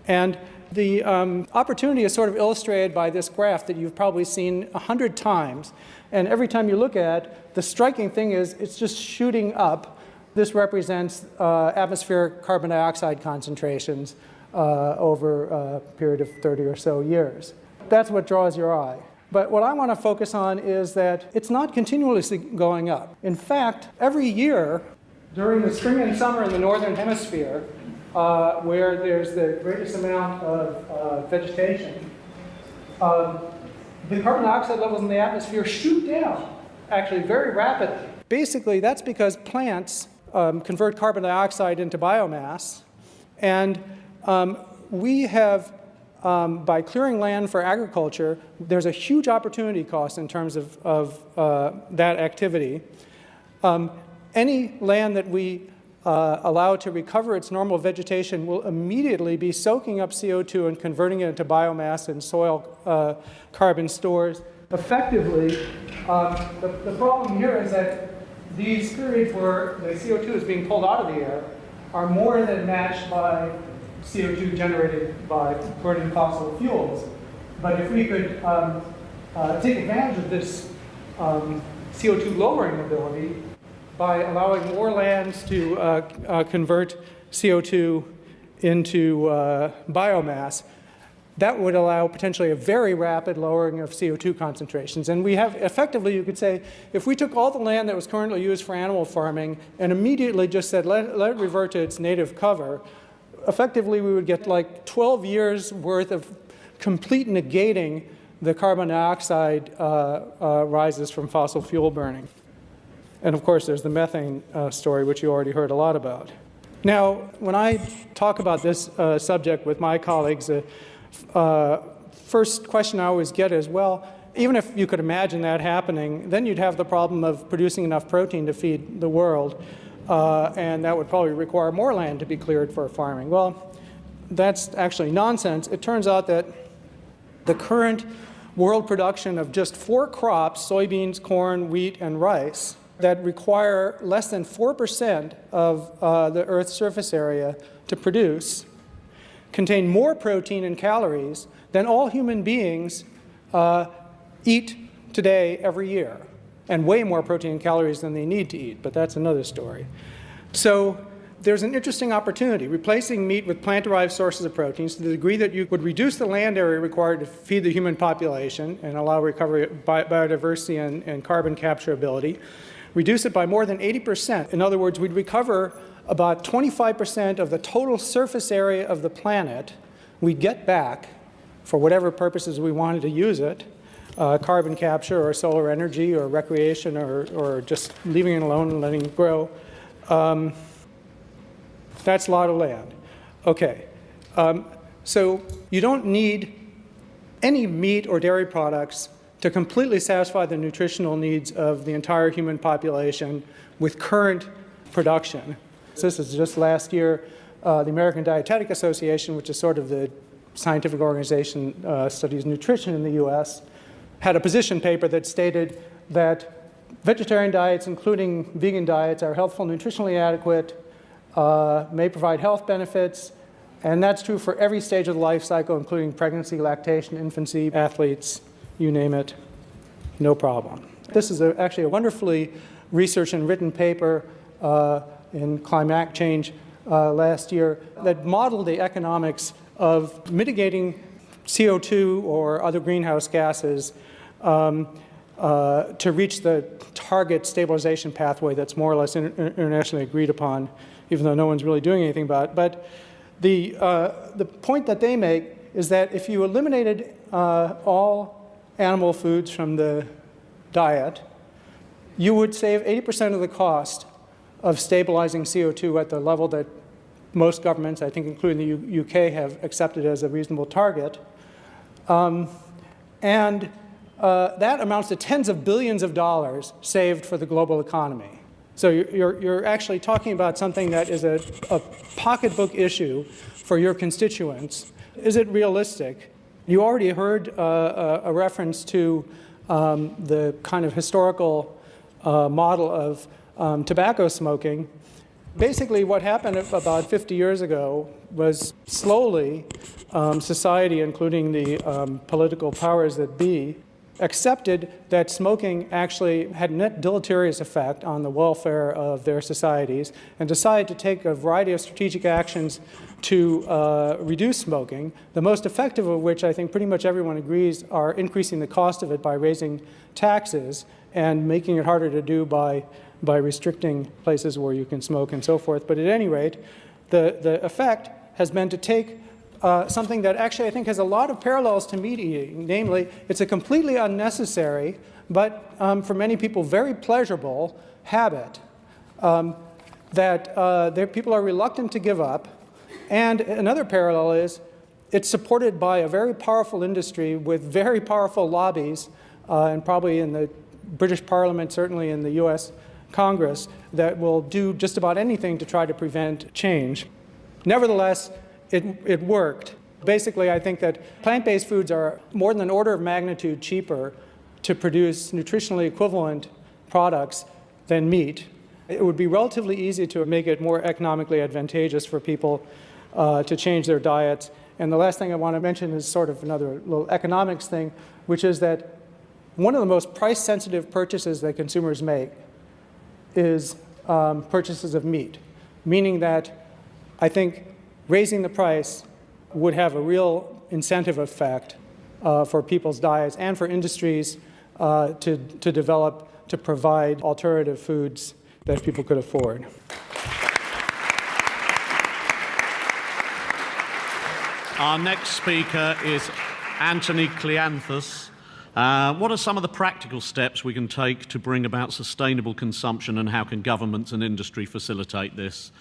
And the opportunity is sort of illustrated by this graph that you've probably seen 100 times. And every time you look at it, the striking thing is it's just shooting up. This represents atmospheric carbon dioxide concentrations over a period of 30 or so years. That's what draws your eye. But what I want to focus on is that it's not continuously going up. In fact, every year, during the spring and summer in the northern hemisphere, where there's the greatest amount of vegetation, the carbon dioxide levels in the atmosphere shoot down, actually very rapidly. Basically, that's because plants convert carbon dioxide into biomass, and we have, by clearing land for agriculture, there's a huge opportunity cost in terms of that activity. Any land that we allow to recover its normal vegetation will immediately be soaking up CO2 and converting it into biomass and soil carbon stores. Effectively, the problem here is that these periods where the CO2 is being pulled out of the air are more than matched by CO2 generated by burning fossil fuels. But if we could take advantage of this CO2 lowering ability by allowing more lands to convert CO2 into biomass, that would allow potentially a very rapid lowering of CO2 concentrations. And we have, effectively, you could say, if we took all the land that was currently used for animal farming and immediately just said, let it revert to its native cover, effectively we would get like 12 years worth of complete negating the carbon dioxide rises from fossil fuel burning. And of course, there's the methane story, which you already heard a lot about. Now, when I talk about this subject with my colleagues, first question I always get is, well, even if you could imagine that happening, then you'd have the problem of producing enough protein to feed the world, and that would probably require more land to be cleared for farming. Well, that's actually nonsense. It turns out that the current world production of just 4 crops, soybeans, corn, wheat, and rice, that require less than 4% of the Earth's surface area to produce, contain more protein and calories than all human beings eat today every year, and way more protein and calories than they need to eat, but that's another story. So there's an interesting opportunity, replacing meat with plant-derived sources of proteins to the degree that you would reduce the land area required to feed the human population and allow recovery of biodiversity and carbon capture ability, reduce it by more than 80%. In other words, we'd recover about 25% of the total surface area of the planet we'd get back for whatever purposes we wanted to use it, carbon capture or solar energy or recreation or just leaving it alone and letting it grow. That's a lot of land. Okay, so you don't need any meat or dairy products to completely satisfy the nutritional needs of the entire human population with current production. So this is just last year, the American Dietetic Association, which is sort of the scientific organization studies nutrition in the US, had a position paper that stated that vegetarian diets, including vegan diets, are healthful, nutritionally adequate, may provide health benefits, and that's true for every stage of the life cycle, including pregnancy, lactation, infancy, athletes, you name it, no problem. This is actually a wonderfully researched and written paper in Climate Change last year that modeled the economics of mitigating CO2 or other greenhouse gases to reach the target stabilization pathway that's more or less internationally agreed upon, even though no one's really doing anything about it. But the point that they make is that if you eliminated all animal foods from the diet, you would save 80% of the cost of stabilizing CO2 at the level that most governments, I think including the UK, have accepted as a reasonable target. And that amounts to tens of billions of dollars saved for the global economy. So you're actually talking about something that is a pocketbook issue for your constituents. Is it realistic? You already heard a reference to the kind of historical model of tobacco smoking. Basically, what happened about 50 years ago was slowly society, including the political powers that be, accepted that smoking actually had a net deleterious effect on the welfare of their societies and decided to take a variety of strategic actions to reduce smoking, the most effective of which I think pretty much everyone agrees are increasing the cost of it by raising taxes and making it harder to do by restricting places where you can smoke and so forth. But at any rate, the effect has been to take something that actually I think has a lot of parallels to meat eating. Namely, it's a completely unnecessary, but for many people very pleasurable habit that people are reluctant to give up. And another parallel is it's supported by a very powerful industry with very powerful lobbies, and probably in the British Parliament, certainly in the US Congress, that will do just about anything to try to prevent change. Nevertheless, it worked. Basically, I think that plant-based foods are more than an order of magnitude cheaper to produce nutritionally equivalent products than meat. It would be relatively easy to make it more economically advantageous for people to change their diets. And the last thing I want to mention is sort of another little economics thing, which is that one of the most price-sensitive purchases that consumers make is purchases of meat, meaning that I think raising the price would have a real incentive effect for people's diets and for industries to develop, to provide alternative foods that people could afford. Our next speaker is Anthony Cleanthus, What are some of the practical steps we can take to bring about sustainable consumption, and how can governments and industry facilitate this?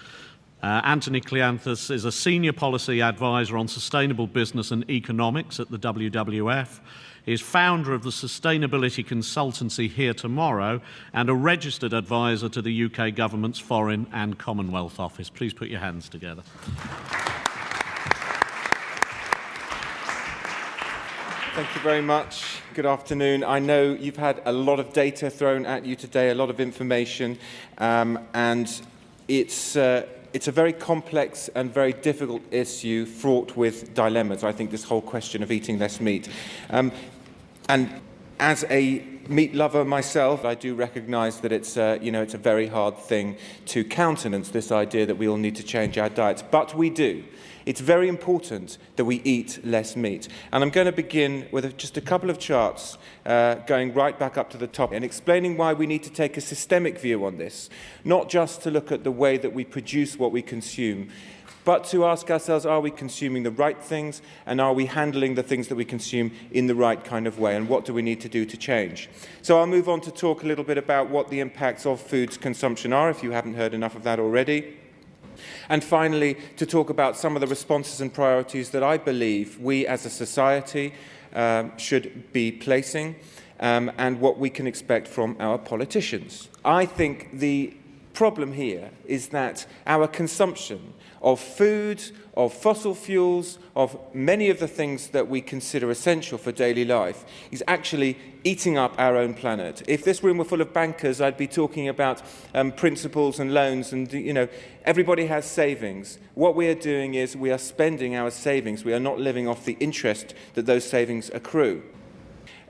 Anthony Cleanthus is a Senior Policy Advisor on Sustainable Business and Economics at the WWF. He is founder of the sustainability consultancy Here Tomorrow and a registered advisor to the UK Government's Foreign and Commonwealth Office. Please put your hands together. Thank you very much. Good afternoon. I know you've had a lot of data thrown at you today, a lot of information, and it's a very complex and very difficult issue fraught with dilemmas, I think, this whole question of eating less meat. And as a meat lover myself, I do recognise that it's a very hard thing to countenance, this idea that we all need to change our diets, but we do. It's very important that we eat less meat. And I'm going to begin with just a couple of charts going right back up to the top and explaining why we need to take a systemic view on this, not just to look at the way that we produce what we consume, but to ask ourselves, are we consuming the right things, and are we handling the things that we consume in the right kind of way, and what do we need to do to change? So I'll move on to talk a little bit about what the impacts of food consumption are, if you haven't heard enough of that already. And finally, to talk about some of the responses and priorities that I believe we as a society should be placing, and what we can expect from our politicians. I think the problem here is that our consumption of food, of fossil fuels, of many of the things that we consider essential for daily life is actually eating up our own planet. If this room were full of bankers, I'd be talking about principles and loans, and everybody has savings. What we are doing is we are spending our savings. We are not living off the interest that those savings accrue.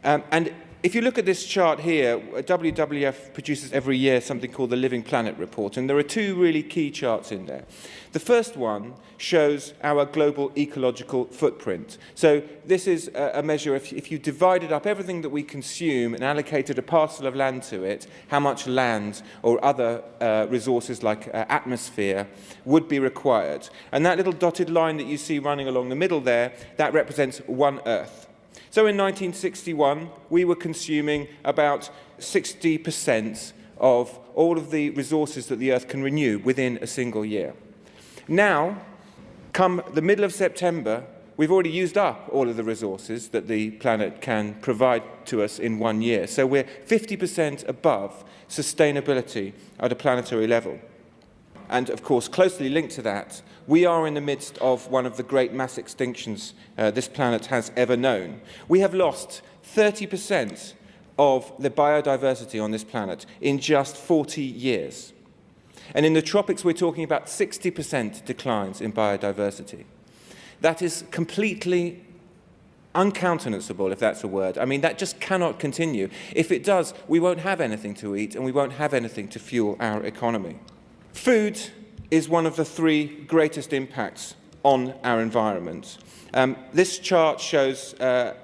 And if you look at this chart here, WWF produces every year something called the Living Planet Report, and there are two really key charts in there. The first one shows our global ecological footprint. So this is a measure, if you divided up everything that we consume and allocated a parcel of land to it, how much land or other resources like atmosphere would be required. And that little dotted line that you see running along the middle there, that represents 1 Earth. So in 1961, we were consuming about 60% of all of the resources that the Earth can renew within a single year. Now, come the middle of September, we've already used up all of the resources that the planet can provide to us in 1 year. So we're 50% above sustainability at a planetary level. And of course, closely linked to that, we are in the midst of one of the great mass extinctions this planet has ever known. We have lost 30% of the biodiversity on this planet in just 40 years. And in the tropics, we're talking about 60% declines in biodiversity. That is completely uncountenanceable, if that's a word. I mean, that just cannot continue. If it does, we won't have anything to eat, and we won't have anything to fuel our economy. Food is one of the three greatest impacts on our environment. This chart shows the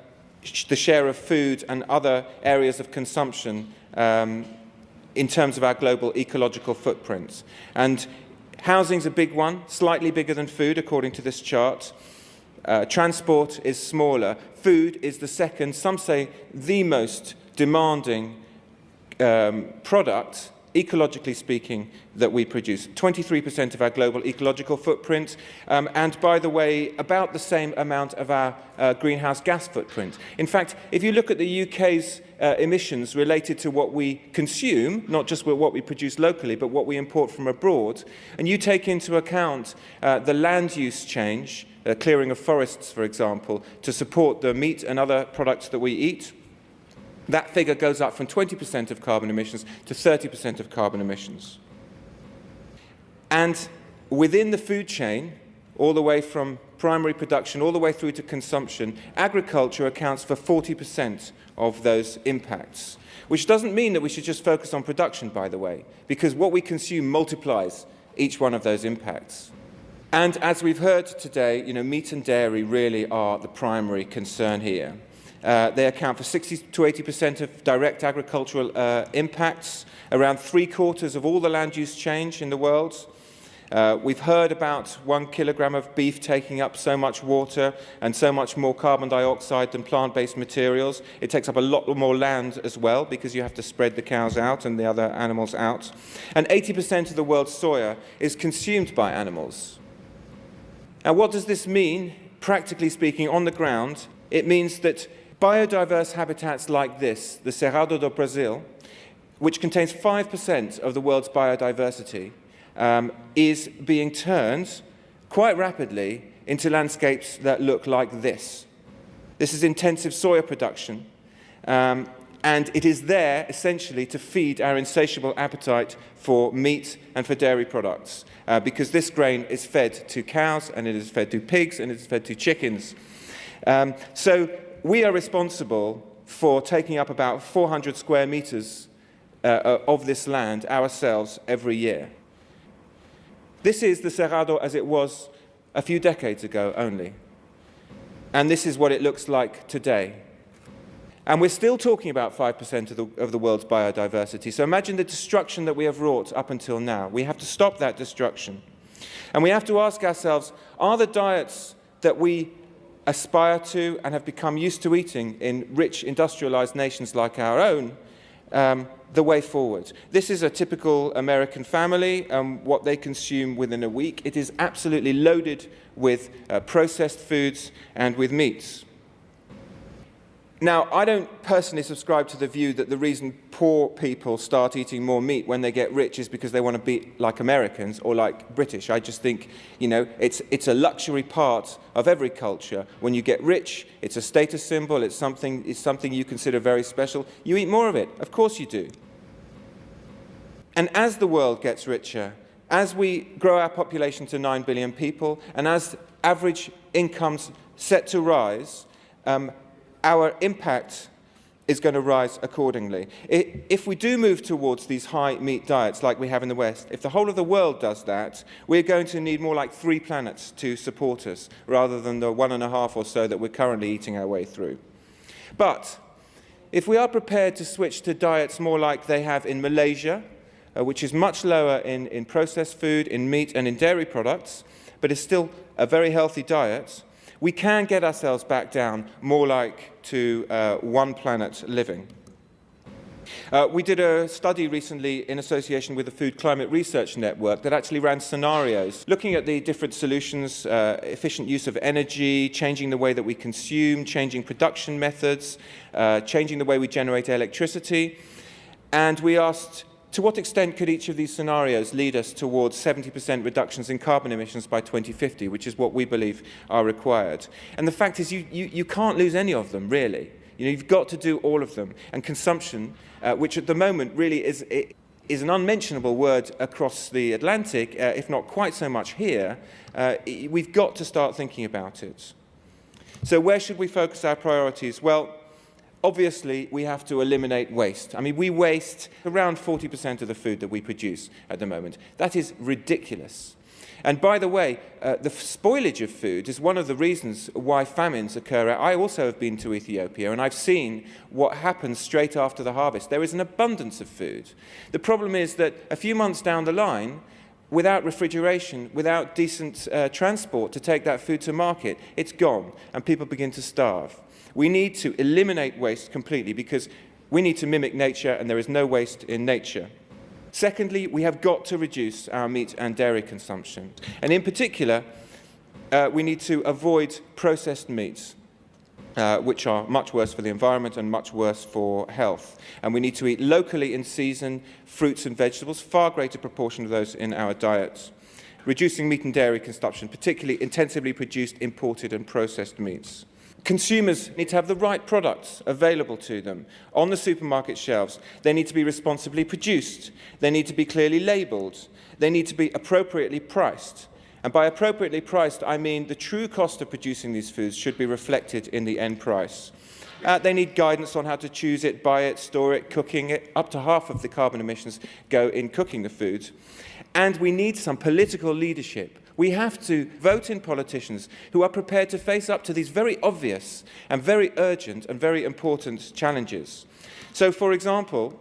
share of food and other areas of consumption in terms of our global ecological footprints. And housing's a big one, slightly bigger than food, according to this chart. Transport is smaller. Food is the second, some say the most demanding product, ecologically speaking, that we produce. 23% of our global ecological footprint, and by the way, about the same amount of our greenhouse gas footprint. In fact, if you look at the UK's emissions related to what we consume, not just what we produce locally, but what we import from abroad, and you take into account the land use change, clearing of forests, for example, to support the meat and other products that we eat, that figure goes up from 20% of carbon emissions to 30% of carbon emissions. And within the food chain, all the way from primary production all the way through to consumption, agriculture accounts for 40% of those impacts, which doesn't mean that we should just focus on production, by the way, because what we consume multiplies each one of those impacts. And as we've heard today, meat and dairy really are the primary concern here. They account for 60 to 80% of direct agricultural impacts, around 3/4 of all the land use change in the world. We've heard about 1 kilogram of beef taking up so much water and so much more carbon dioxide than plant-based materials. It takes up a lot more land as well because you have to spread the cows out and the other animals out. And 80% of the world's soya is consumed by animals. Now, what does this mean, practically speaking, on the ground? It means that biodiverse habitats like this, the Cerrado do Brasil, which contains 5% of the world's biodiversity, is being turned quite rapidly into landscapes that look like this. This is intensive soya production, and it is there essentially to feed our insatiable appetite for meat and for dairy products, because this grain is fed to cows, and it is fed to pigs, and it is fed to chickens. So we are responsible for taking up about 400 square meters of this land ourselves every year. This is the Cerrado as it was a few decades ago only. And this is what it looks like today. And we're still talking about 5% of the world's biodiversity. So imagine the destruction that we have wrought up until now. We have to stop that destruction. And we have to ask ourselves, are the diets that we aspire to and have become used to eating in rich industrialized nations like our own the way forward? This is a typical American family, what they consume within a week. It is absolutely loaded with processed foods and with meats. Now, I don't personally subscribe to the view that the reason poor people start eating more meat when they get rich is because they want to be like Americans or like British. I just think, it's a luxury part of every culture. When you get rich, it's a status symbol, it's something you consider very special. You eat more of it, of course you do. And as the world gets richer, as we grow our population to 9 billion people, and as average incomes set to rise, our impact is going to rise accordingly. If we do move towards these high meat diets like we have in the West, if the whole of the world does that, we're going to need more like 3 planets to support us, rather than the 1.5 or so that we're currently eating our way through. But if we are prepared to switch to diets more like they have in Malaysia, which is much lower in processed food, in meat and in dairy products, but is still a very healthy diet, we can get ourselves back down more like to 1 planet living. We did a study recently in association with the Food Climate Research Network that actually ran scenarios looking at the different solutions, efficient use of energy, changing the way that we consume, changing production methods, changing the way we generate electricity. And we asked, to what extent could each of these scenarios lead us towards 70% reductions in carbon emissions by 2050, which is what we believe are required? And the fact is you can't lose any of them, really. You've got to do all of them. And consumption, which at the moment really is an unmentionable word across the Atlantic, if not quite so much here, we've got to start thinking about it. So where should we focus our priorities? Well, obviously, we have to eliminate waste. I mean, we waste around 40% of the food that we produce at the moment. That is ridiculous. And by the way, the spoilage of food is one of the reasons why famines occur. I also have been to Ethiopia, and I've seen what happens straight after the harvest. There is an abundance of food. The problem is that a few months down the line, without refrigeration, without decent transport to take that food to market, it's gone, and people begin to starve. We need to eliminate waste completely because we need to mimic nature, and there is no waste in nature. Secondly, we have got to reduce our meat and dairy consumption. And in particular, we need to avoid processed meats, which are much worse for the environment and much worse for health. And we need to eat locally in season fruits and vegetables, far greater proportion of those in our diets. Reducing meat and dairy consumption, particularly intensively produced, imported and processed meats. Consumers need to have the right products available to them on the supermarket shelves. They need to be responsibly produced. They need to be clearly labelled. They need to be appropriately priced. And by appropriately priced, I mean the true cost of producing these foods should be reflected in the end price. They need guidance on how to choose it, buy it, store it, cooking it. Up to half of the carbon emissions go in cooking the food. And we need some political leadership. We have to vote in politicians who are prepared to face up to these very obvious and very urgent and very important challenges. So, for example,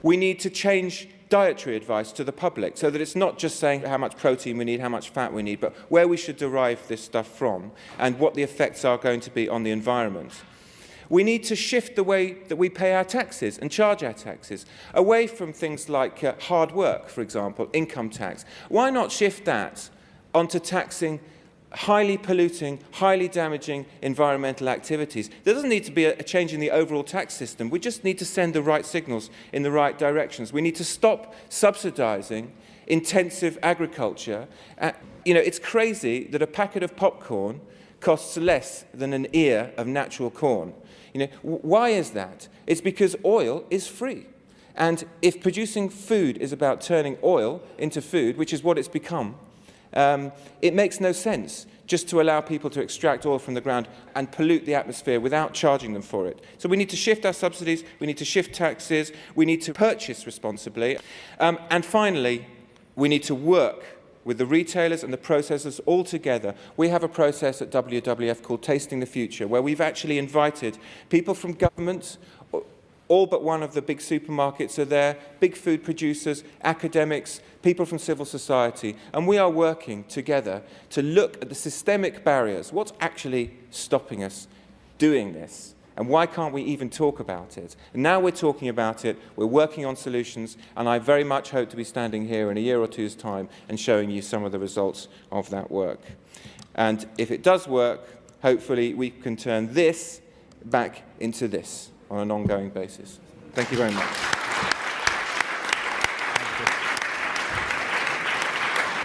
we need to change dietary advice to the public so that it's not just saying how much protein we need, how much fat we need, but where we should derive this stuff from and what the effects are going to be on the environment. We need to shift the way that we pay our taxes and charge our taxes, away from things like hard work, for example, income tax. Why not shift that onto taxing highly polluting, highly damaging environmental activities? There doesn't need to be a change in the overall tax system. We just need to send the right signals in the right directions. We need to stop subsidizing intensive agriculture. It's crazy that a packet of popcorn costs less than an ear of natural corn. Why is that? It's because oil is free. And if producing food is about turning oil into food, which is what it's become, it makes no sense just to allow people to extract oil from the ground and pollute the atmosphere without charging them for it. So we need to shift our subsidies, we need to shift taxes, we need to purchase responsibly. And finally, we need to work with the retailers and the processors all together. We have a process at WWF called Tasting the Future, where we've actually invited people from governments. All but one of the big supermarkets are there, big food producers, academics, people from civil society, and we are working together to look at the systemic barriers. What's actually stopping us doing this? And why can't we even talk about it? And now we're talking about it, we're working on solutions, and I very much hope to be standing here in a year or two's time and showing you some of the results of that work. And if it does work, hopefully we can turn this back into this on an ongoing basis. Thank you very much.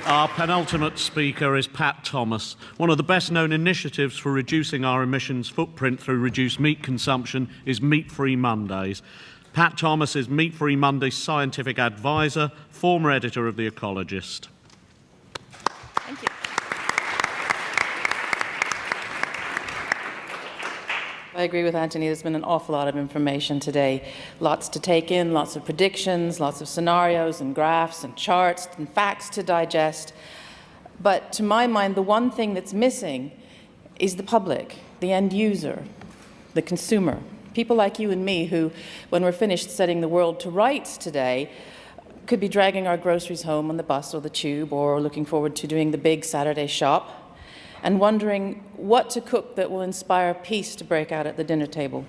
Our penultimate speaker is Pat Thomas. One of the best-known initiatives for reducing our emissions footprint through reduced meat consumption is Meat-Free Mondays. Pat Thomas is Meat-Free Monday's scientific advisor, former editor of The Ecologist. Thank you. I agree with Anthony. There's been an awful lot of information today. Lots to take in, lots of predictions, lots of scenarios and graphs and charts and facts to digest. But to my mind, the one thing that's missing is the public, the end user, the consumer. People like you and me who, when we're finished setting the world to rights today, could be dragging our groceries home on the bus or the tube or looking forward to doing the big Saturday shop and wondering what to cook that will inspire peace to break out at the dinner table.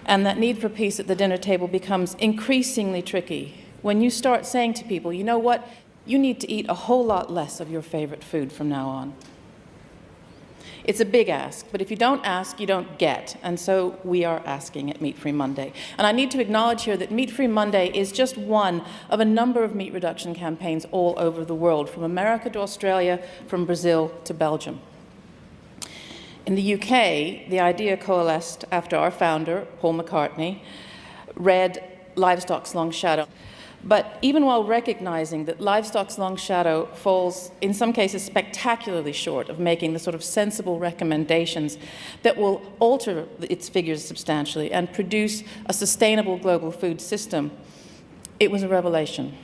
And that need for peace at the dinner table becomes increasingly tricky when you start saying to people, you know what, you need to eat a whole lot less of your favorite food from now on. It's a big ask, but if you don't ask, you don't get. And so we are asking at Meat-Free Monday. And I need to acknowledge here that Meat-Free Monday is just one of a number of meat reduction campaigns all over the world, from America to Australia, from Brazil to Belgium. In the UK, the idea coalesced after our founder, Paul McCartney, read Livestock's Long Shadow. But even while recognizing that livestock's long shadow falls, in some cases, spectacularly short of making the sort of sensible recommendations that will alter its figures substantially and produce a sustainable global food system, it was a revelation.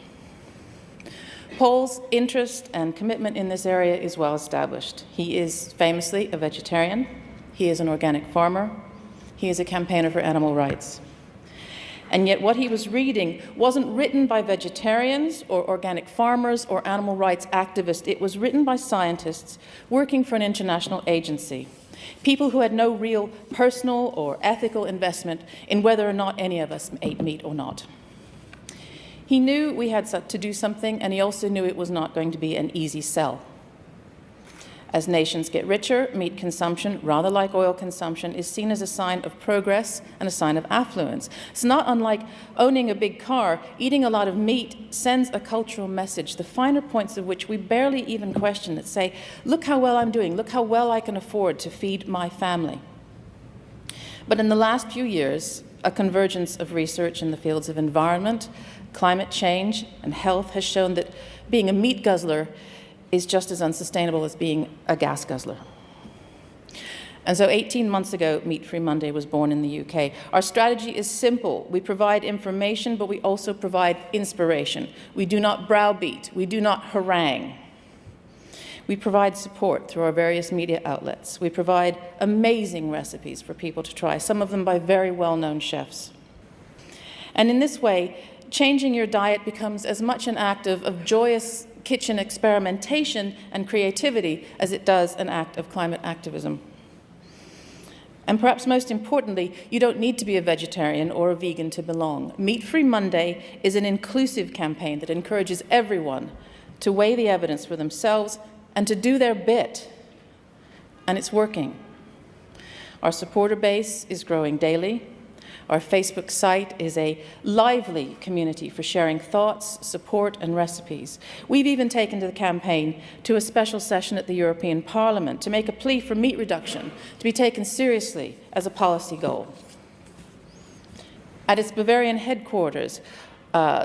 Paul's interest and commitment in this area is well established. He is famously a vegetarian. He is an organic farmer. He is a campaigner for animal rights. And yet what he was reading wasn't written by vegetarians or organic farmers or animal rights activists. It was written by scientists working for an international agency, people who had no real personal or ethical investment in whether or not any of us ate meat or not. He knew we had to do something, and he also knew it was not going to be an easy sell. As nations get richer, meat consumption, rather like oil consumption, is seen as a sign of progress and a sign of affluence. It's not unlike owning a big car. Eating a lot of meat sends a cultural message, the finer points of which we barely even question, that say, look how well I'm doing, look how well I can afford to feed my family. But in the last few years, a convergence of research in the fields of environment, climate change, and health has shown that being a meat guzzler is just as unsustainable as being a gas guzzler. And so 18 months ago, Meat-Free Monday was born in the UK. Our strategy is simple. We provide information, but we also provide inspiration. We do not browbeat. We do not harangue. We provide support through our various media outlets. We provide amazing recipes for people to try, some of them by very well-known chefs. And in this way, changing your diet becomes as much an act of joyous kitchen experimentation and creativity as it does an act of climate activism. And perhaps most importantly, you don't need to be a vegetarian or a vegan to belong. Meat-Free Monday is an inclusive campaign that encourages everyone to weigh the evidence for themselves and to do their bit. And it's working. Our supporter base is growing daily. Our Facebook site is a lively community for sharing thoughts, support, and recipes. We've even taken the campaign to a special session at the European Parliament to make a plea for meat reduction to be taken seriously as a policy goal. At its Bavarian headquarters,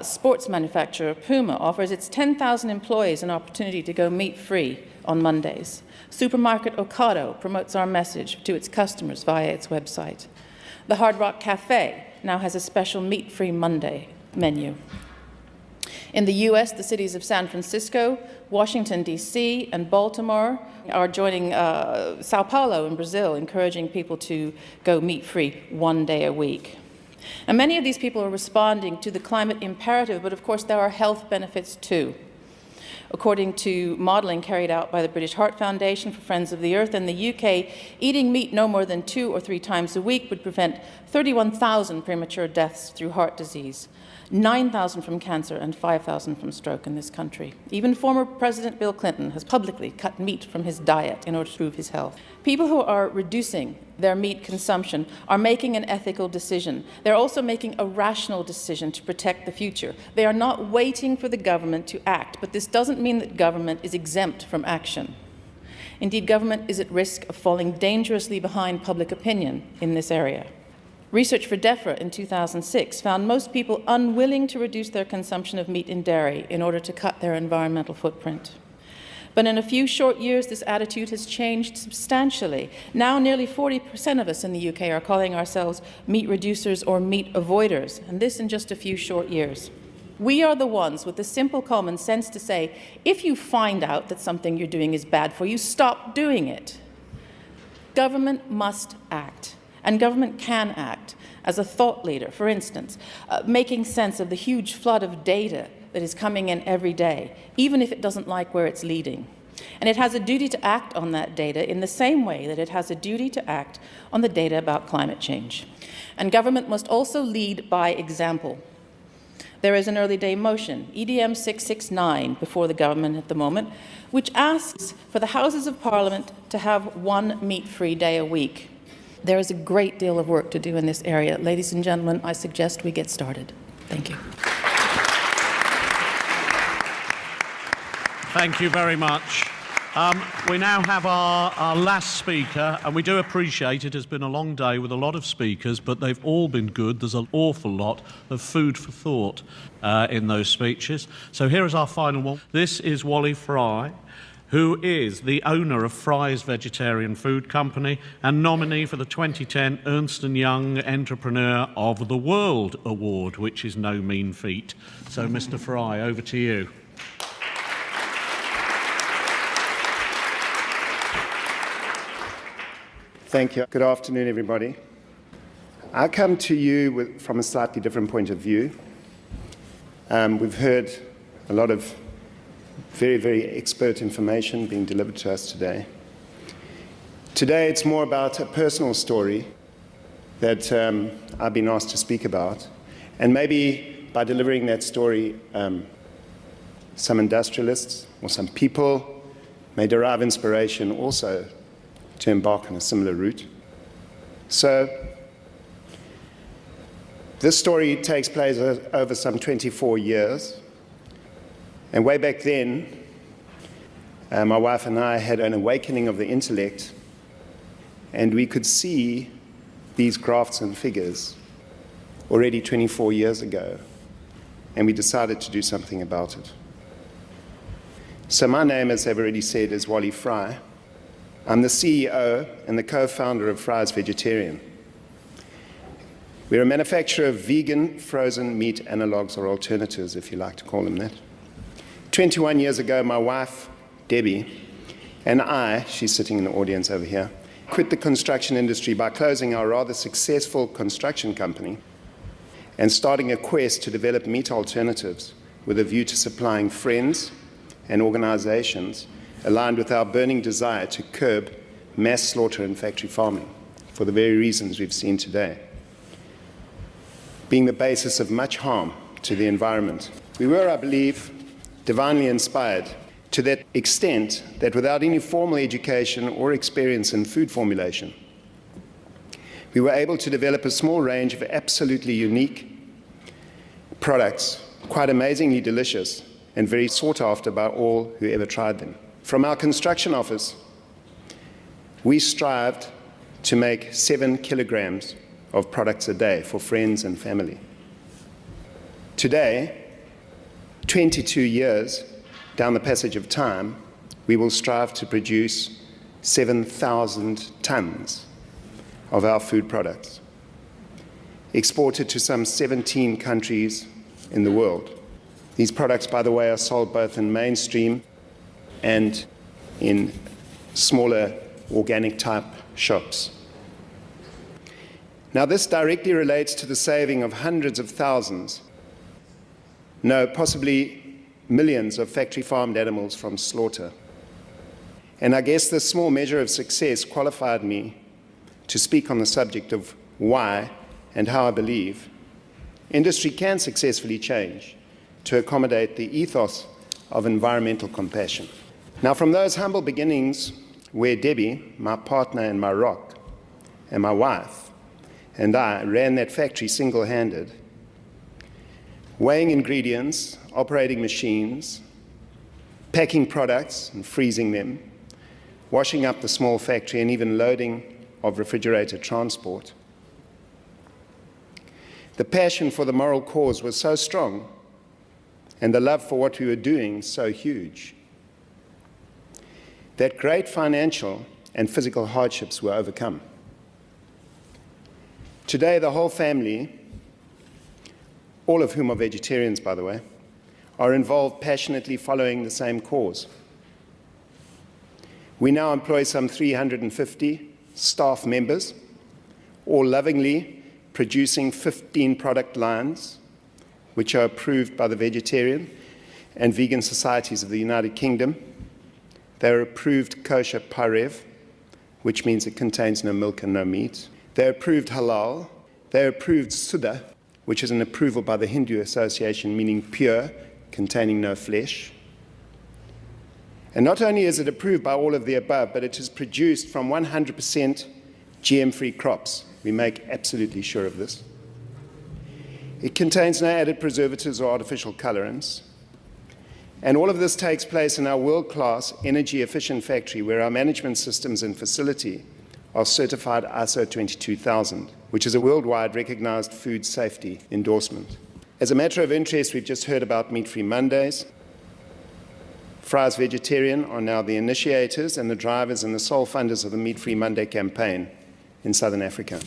sports manufacturer Puma offers its 10,000 employees an opportunity to go meat-free on Mondays. Supermarket Ocado promotes our message to its customers via its website. The Hard Rock Cafe now has a special meat-free Monday menu. In the U.S., the cities of San Francisco, Washington, D.C., and Baltimore are joining Sao Paulo in Brazil, encouraging people to go meat-free 1 day a week. And many of these people are responding to the climate imperative, but of course there are health benefits too. According to modelling carried out by the British Heart Foundation for Friends of the Earth in the UK, eating meat no more than 2 or 3 times a week would prevent 31,000 premature deaths through heart disease, 9,000 from cancer, and 5,000 from stroke in this country. Even former President Bill Clinton has publicly cut meat from his diet in order to improve his health. People who are reducing their meat consumption are making an ethical decision. They're also making a rational decision to protect the future. They are not waiting for the government to act, but this doesn't mean that government is exempt from action. Indeed, government is at risk of falling dangerously behind public opinion in this area. Research for DEFRA in 2006 found most people unwilling to reduce their consumption of meat and dairy in order to cut their environmental footprint. But in a few short years, this attitude has changed substantially. Now nearly 40% of us in the UK are calling ourselves meat reducers or meat avoiders, and this in just a few short years. We are the ones with the simple common sense to say, if you find out that something you're doing is bad for you, stop doing it. Government must act, and government can act as a thought leader, for instance, making sense of the huge flood of data that is coming in every day, even if it doesn't like where it's leading. And it has a duty to act on that data in the same way that it has a duty to act on the data about climate change. And government must also lead by example. There is an early day motion, EDM 669, before the government at the moment, which asks for the Houses of Parliament to have 1 meat-free day a week. There is a great deal of work to do in this area. Ladies and gentlemen, I suggest we get started. Thank you. Thank you very much. We now have our last speaker, and we do appreciate it has been a long day with a lot of speakers, but they've all been good. There's an awful lot of food for thought in those speeches. So here is our final one. This is Wally Fry, who is the owner of Fry's Vegetarian Food Company and nominee for the 2010 Ernst & Young Entrepreneur of the World Award, which is no mean feat. So, Mr. Fry, over to you. Thank you. Good afternoon, everybody. I come to you from a slightly different point of view. We've heard a lot of very, very expert information being delivered to us today. Today, it's more about a personal story that I've been asked to speak about. And maybe by delivering that story, some industrialists or some people may derive inspiration also to embark on a similar route. So this story takes place over some 24 years. And way back then, my wife and I had an awakening of the intellect, and we could see these graphs and figures already 24 years ago, and we decided to do something about it. So my name, as I've already said, is Wally Fry. I'm the CEO and the co-founder of Fry's Vegetarian. We're a manufacturer of vegan frozen meat analogues or alternatives, if you like to call them that. 21 years ago, my wife, Debbie, and I, she's sitting in the audience over here, quit the construction industry by closing our rather successful construction company and starting a quest to develop meat alternatives with a view to supplying friends and organizations aligned with our burning desire to curb mass slaughter and factory farming for the very reasons we've seen today, being the basis of much harm to the environment. We were, I believe, divinely inspired to that extent that without any formal education or experience in food formulation, we were able to develop a small range of absolutely unique products, quite amazingly delicious and very sought after by all who ever tried them. From our construction office, we strived to make 7 kilograms of products a day for friends and family. Today, 22 years down the passage of time, we will strive to produce 7,000 tons of our food products, exported to some 17 countries in the world. These products, by the way, are sold both in mainstream and in smaller organic type shops. Now, this directly relates to the saving of hundreds of thousands, no, possibly millions of factory farmed animals from slaughter. And I guess this small measure of success qualified me to speak on the subject of why and how I believe industry can successfully change to accommodate the ethos of environmental compassion. Now, from those humble beginnings where Debbie, my partner and my rock, and my wife, and I ran that factory single-handed, weighing ingredients, operating machines, packing products and freezing them, washing up the small factory, and even loading of refrigerated transport. The passion for the moral cause was so strong, and the love for what we were doing so huge, that great financial and physical hardships were overcome. Today, the whole family, all of whom are vegetarians, by the way, are involved passionately following the same cause. We now employ some 350 staff members, all lovingly producing 15 product lines, which are approved by the vegetarian and vegan societies of the United Kingdom. They're approved kosher parev, which means it contains no milk and no meat. They're approved halal. They're approved Suddha, which is an approval by the Hindu Association, meaning pure, containing no flesh. And not only is it approved by all of the above, but it is produced from 100% GM-free crops. We make absolutely sure of this. It contains no added preservatives or artificial colorants. And all of this takes place in our world-class, energy-efficient factory, where our management systems and facility are certified ISO 22000, which is a worldwide recognized food safety endorsement. As a matter of interest, we've just heard about Meat-Free Mondays. Fry's Vegetarian are now the initiators and the drivers and the sole funders of the Meat-Free Monday campaign in Southern Africa.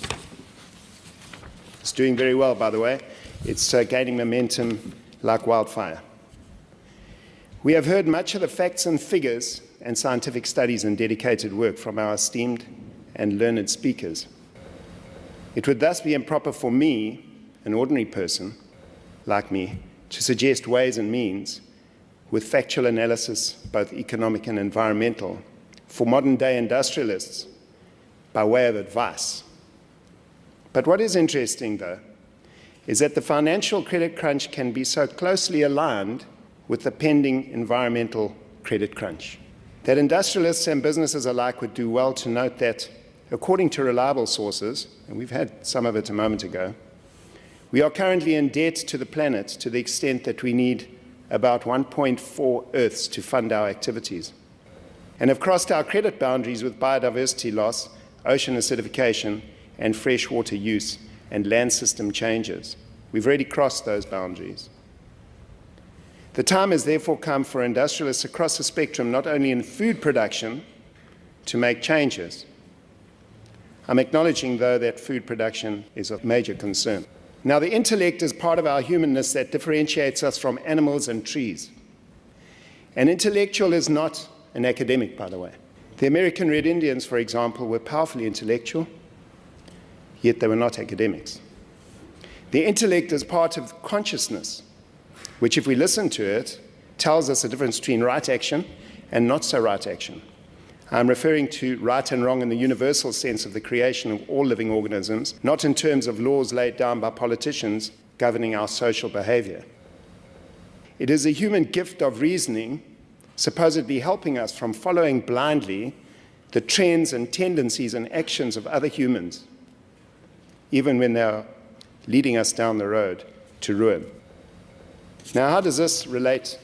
It's doing very well, by the way. It's gaining momentum like wildfire. We have heard much of the facts and figures and scientific studies and dedicated work from our esteemed and learned speakers. It would thus be improper for me, an ordinary person like me, to suggest ways and means with factual analysis, both economic and environmental, for modern-day industrialists by way of advice. But what is interesting, though, is that the financial credit crunch can be so closely aligned with the pending environmental credit crunch, that industrialists and businesses alike would do well to note that, according to reliable sources, and we've had some of it a moment ago, we are currently in debt to the planet to the extent that we need about 1.4 Earths to fund our activities, and have crossed our credit boundaries with biodiversity loss, ocean acidification, and freshwater use and land system changes. We've already crossed those boundaries. The time has therefore come for industrialists across the spectrum, not only in food production, to make changes. I'm acknowledging, though, that food production is of major concern. Now, the intellect is part of our humanness that differentiates us from animals and trees. An intellectual is not an academic, by the way. The American Red Indians, for example, were powerfully intellectual, yet they were not academics. The intellect is part of consciousness, which, if we listen to it, tells us the difference between right action and not so right action. I'm referring to right and wrong in the universal sense of the creation of all living organisms, not in terms of laws laid down by politicians governing our social behavior. It is a human gift of reasoning, supposedly helping us from following blindly the trends and tendencies and actions of other humans, even when they are leading us down the road to ruin. Now, how does this relate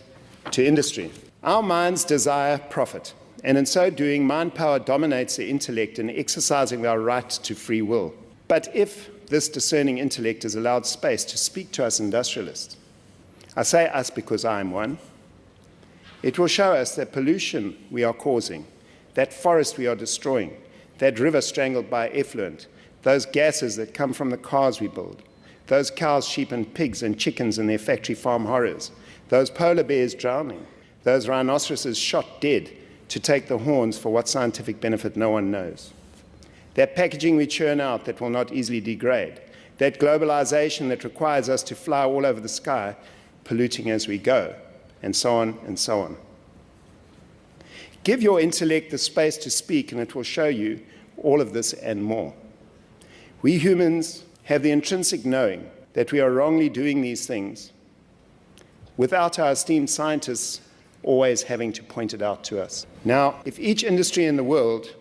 to industry? Our minds desire profit, and in so doing, mind power dominates the intellect in exercising our right to free will. But if this discerning intellect is allowed space to speak to us industrialists, I say us because I am one, it will show us that pollution we are causing, that forest we are destroying, that river strangled by effluent, those gases that come from the cars we build, those cows, sheep, and pigs and chickens in their factory farm horrors, those polar bears drowning, those rhinoceroses shot dead to take the horns for what scientific benefit no one knows, that packaging we churn out that will not easily degrade, that globalization that requires us to fly all over the sky, polluting as we go, and so on and so on. Give your intellect the space to speak, and it will show you all of this and more. We humans have the intrinsic knowing that we are wrongly doing these things without our esteemed scientists always having to point it out to us. Now, if each industry in the world,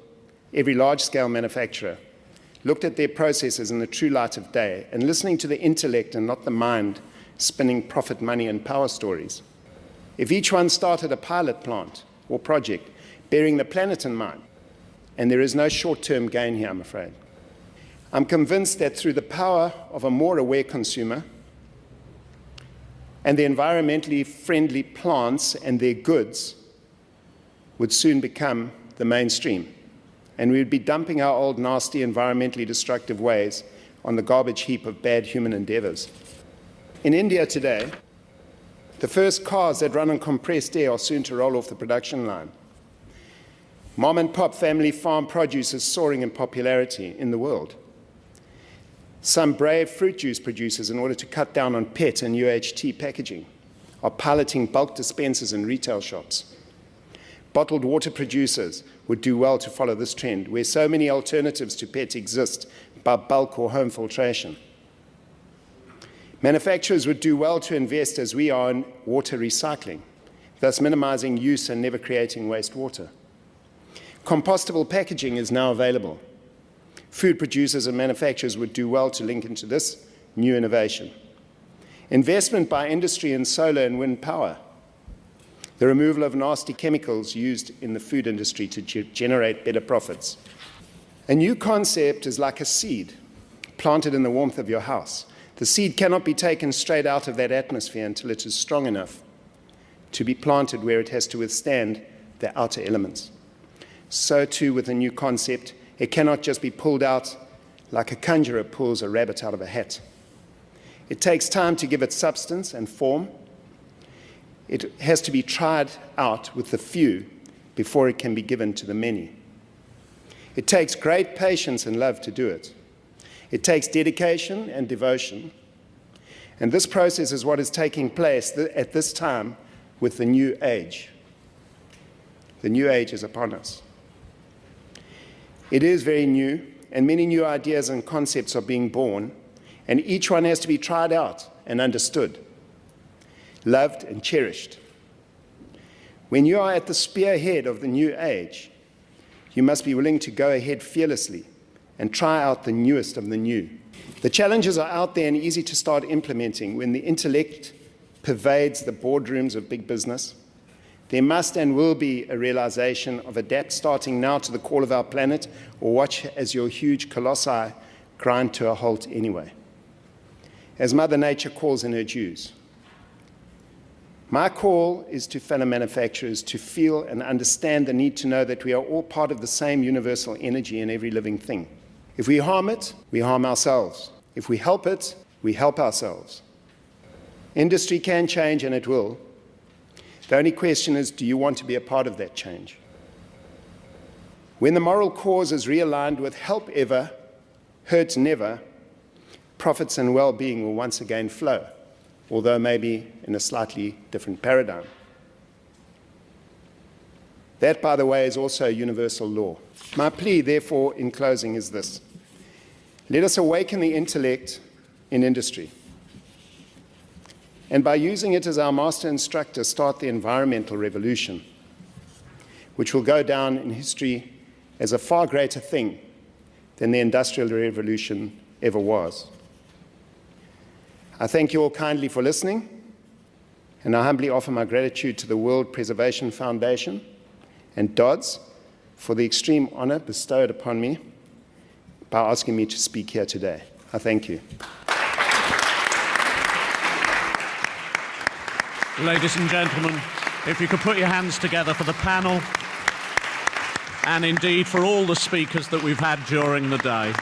every large-scale manufacturer, looked at their processes in the true light of day and listening to the intellect and not the mind spinning profit, money, and power stories, if each one started a pilot plant or project bearing the planet in mind, and there is no short-term gain here, I'm afraid, I'm convinced that through the power of a more aware consumer and the environmentally friendly plants and their goods would soon become the mainstream, and we would be dumping our old, nasty, environmentally destructive ways on the garbage heap of bad human endeavors. In India today, the first cars that run on compressed air are soon to roll off the production line. Mom and pop family farm produce is soaring in popularity in the world. Some brave fruit juice producers, in order to cut down on PET and UHT packaging, are piloting bulk dispensers in retail shops. Bottled water producers would do well to follow this trend, where so many alternatives to PET exist by bulk or home filtration. Manufacturers would do well to invest, as we are, in water recycling, thus minimizing use and never creating wastewater. Compostable packaging is now available. Food producers and manufacturers would do well to link into this new innovation. Investment by industry in solar and wind power. The removal of nasty chemicals used in the food industry to generate better profits. A new concept is like a seed planted in the warmth of your house. The seed cannot be taken straight out of that atmosphere until it is strong enough to be planted where it has to withstand the outer elements. So too with a new concept, it cannot just be pulled out like a conjurer pulls a rabbit out of a hat. It takes time to give it substance and form. It has to be tried out with the few before it can be given to the many. It takes great patience and love to do it. It takes dedication and devotion. And this process is what is taking place at this time with the new age. The new age is upon us. It is very new, and many new ideas and concepts are being born, and each one has to be tried out and understood, loved and cherished. When you are at the spearhead of the new age, you must be willing to go ahead fearlessly and try out the newest of the new. The challenges are out there and easy to start implementing when the intellect pervades the boardrooms of big business. There must and will be a realization of adapt starting now to the call of our planet, or watch as your huge colossi grind to a halt anyway. As Mother Nature calls in her dues. My call is to fellow manufacturers to feel and understand the need to know that we are all part of the same universal energy in every living thing. If we harm it, we harm ourselves. If we help it, we help ourselves. Industry can change, and it will. The only question is, do you want to be a part of that change? When the moral cause is realigned with help ever, hurt never, profits and well-being will once again flow, although maybe in a slightly different paradigm. That, by the way, is also a universal law. My plea, therefore, in closing is this. Let us awaken the intellect in industry, and by using it as our master instructor, start the environmental revolution, which will go down in history as a far greater thing than the Industrial Revolution ever was. I thank you all kindly for listening, and I humbly offer my gratitude to the World Preservation Foundation and Dodds for the extreme honor bestowed upon me by asking me to speak here today. I thank you. Ladies and gentlemen, if you could put your hands together for the panel and indeed for all the speakers that we've had during the day.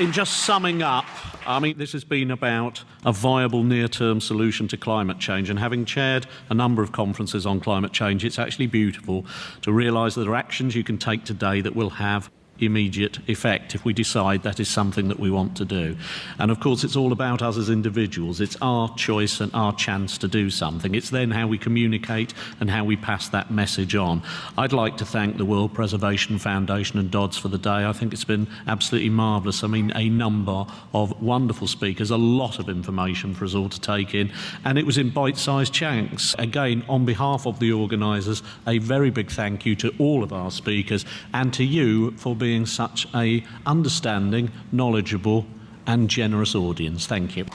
In just summing up, I mean, this has been about a viable near-term solution to climate change, and having chaired a number of conferences on climate change, it's actually beautiful to realise that there are actions you can take today that will have immediate effect if we decide that is something that we want to do. And of course it's all about us as individuals. It's our choice and our chance to do something. It's then how we communicate and how we pass that message on. I'd like to thank the World Preservation Foundation and Dodds for the day. I think it's been absolutely marvellous. I mean, a number of wonderful speakers, a lot of information for us all to take in, and it was in bite-sized chunks. Again, on behalf of the organisers, a very big thank you to all of our speakers and to you for being such a understanding, knowledgeable and generous audience. Thank you.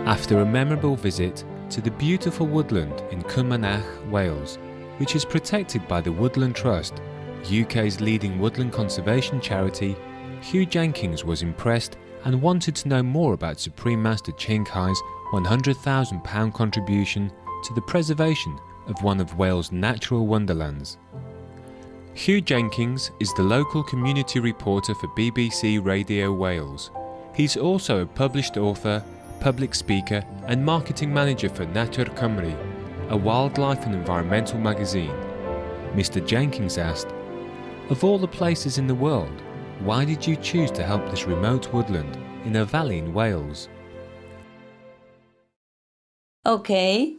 After a memorable visit to the beautiful woodland in Cwmynach, Wales, which is protected by the Woodland Trust, UK's leading woodland conservation charity, Hugh Jenkins was impressed and wanted to know more about Supreme Master Ching Hai's £100,000 contribution to the preservation of one of Wales' natural wonderlands. Hugh Jenkins is the local community reporter for BBC Radio Wales. He's also a published author, public speaker and marketing manager for Natur Cymru, a wildlife and environmental magazine. Mr. Jenkins asked, "Of all the places in the world, why did you choose to help this remote woodland in a valley in Wales?" Okay,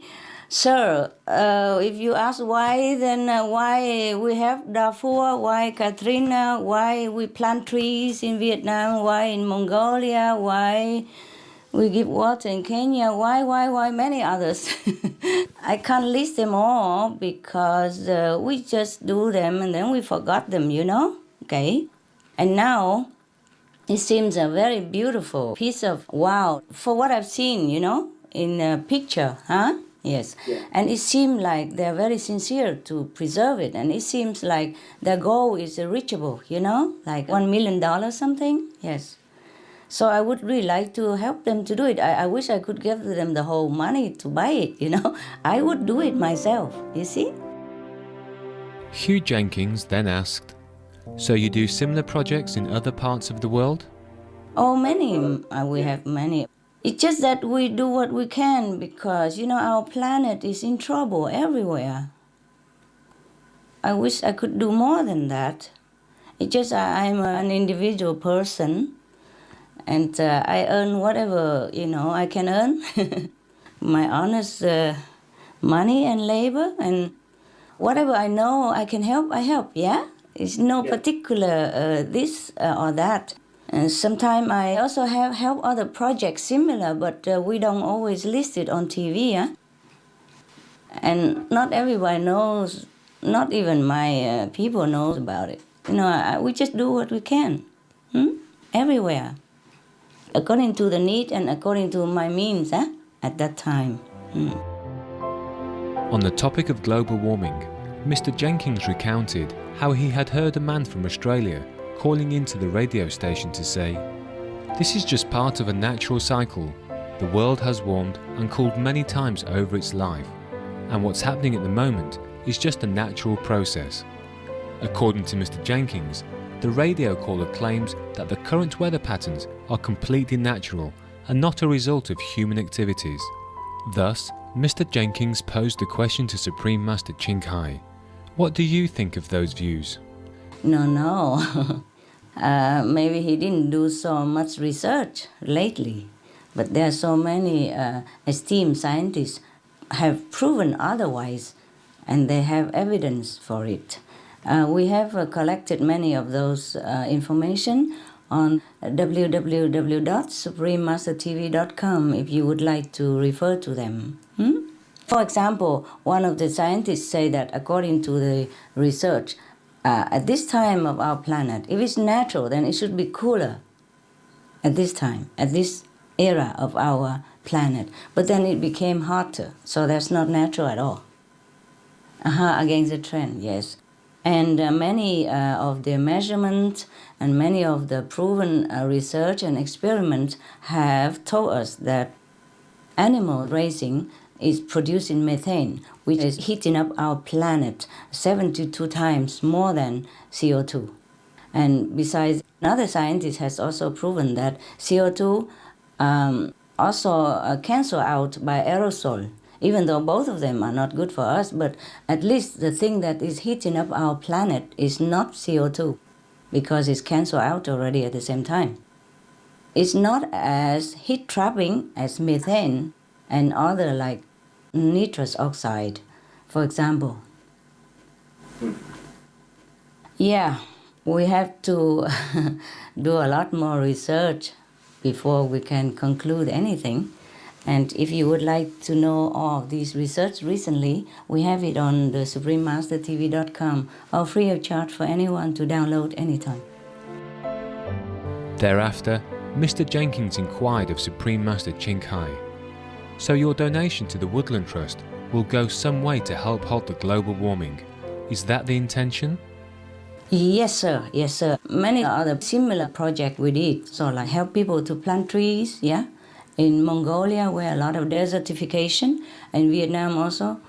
so if you ask why, then why we have Darfur, why Katrina, why we plant trees in Vietnam, why in Mongolia, why we give water in Kenya, why many others. I can't list them all because we just do them and then we forgot them, you know, okay? And now, it seems a very beautiful piece of wow, for what I've seen, you know, in a picture, huh? Yes. Yeah. And it seems like they're very sincere to preserve it. And it seems like their goal is reachable, you know, like $1 million something. Yes. So I would really like to help them to do it. I wish I could give them the whole money to buy it, you know. I would do it myself, you see. Hugh Jenkins then asked, "So you do similar projects in other parts of the world?" Oh, many. We have many. It's just that we do what we can because, you know, our planet is in trouble everywhere. I wish I could do more than that. It's just I'm an individual person and I earn whatever, you know, I can earn. My honest money and labor, and whatever I know I can help, I help, yeah? It's no particular this or that. And sometimes I also have help other projects similar, but we don't always list it on TV. Yeah? And not everybody knows, not even my people knows about it. You know, we just do what we can, everywhere, according to the need and according to my means at that time. On the topic of global warming, Mr. Jenkins recounted how he had heard a man from Australia calling into the radio station to say, "This is just part of a natural cycle. The world has warmed and cooled many times over its life, and what's happening at the moment is just a natural process." According to Mr. Jenkins, the radio caller claims that the current weather patterns are completely natural and not a result of human activities. Thus, Mr. Jenkins posed the question to Supreme Master Ching Hai. What do you think of those views? No. Maybe he didn't do so much research lately, but there are so many esteemed scientists have proven otherwise, and they have evidence for it. We have collected many of those information on www.suprememastertv.com if you would like to refer to them. For example, one of the scientists say that according to the research, at this time of our planet, if it's natural, then it should be cooler at this time, at this era of our planet. But then it became hotter, so that's not natural at all. Against the trend, yes. And many of the measurements and many of the proven research and experiments have told us that animal raising is producing methane, which is heating up our planet 72 times more than CO2. And besides, another scientist has also proven that CO2 also cancel out by aerosol, even though both of them are not good for us, but at least the thing that is heating up our planet is not CO2, because it's cancelled out already at the same time. It's not as heat-trapping as methane and other like nitrous oxide, for example. Yeah, we have to do a lot more research before we can conclude anything. And if you would like to know all of these research recently, we have it on the suprememastertv.com, or free of charge for anyone to download anytime. Thereafter, Mr. Jenkins inquired of Supreme Master Ching Hai, "So your donation to the Woodland Trust will go some way to help halt the global warming. Is that the intention?" Yes, sir. Yes, sir. Many other similar projects we did. So like help people to plant trees, yeah? In Mongolia, where a lot of desertification, and Vietnam also,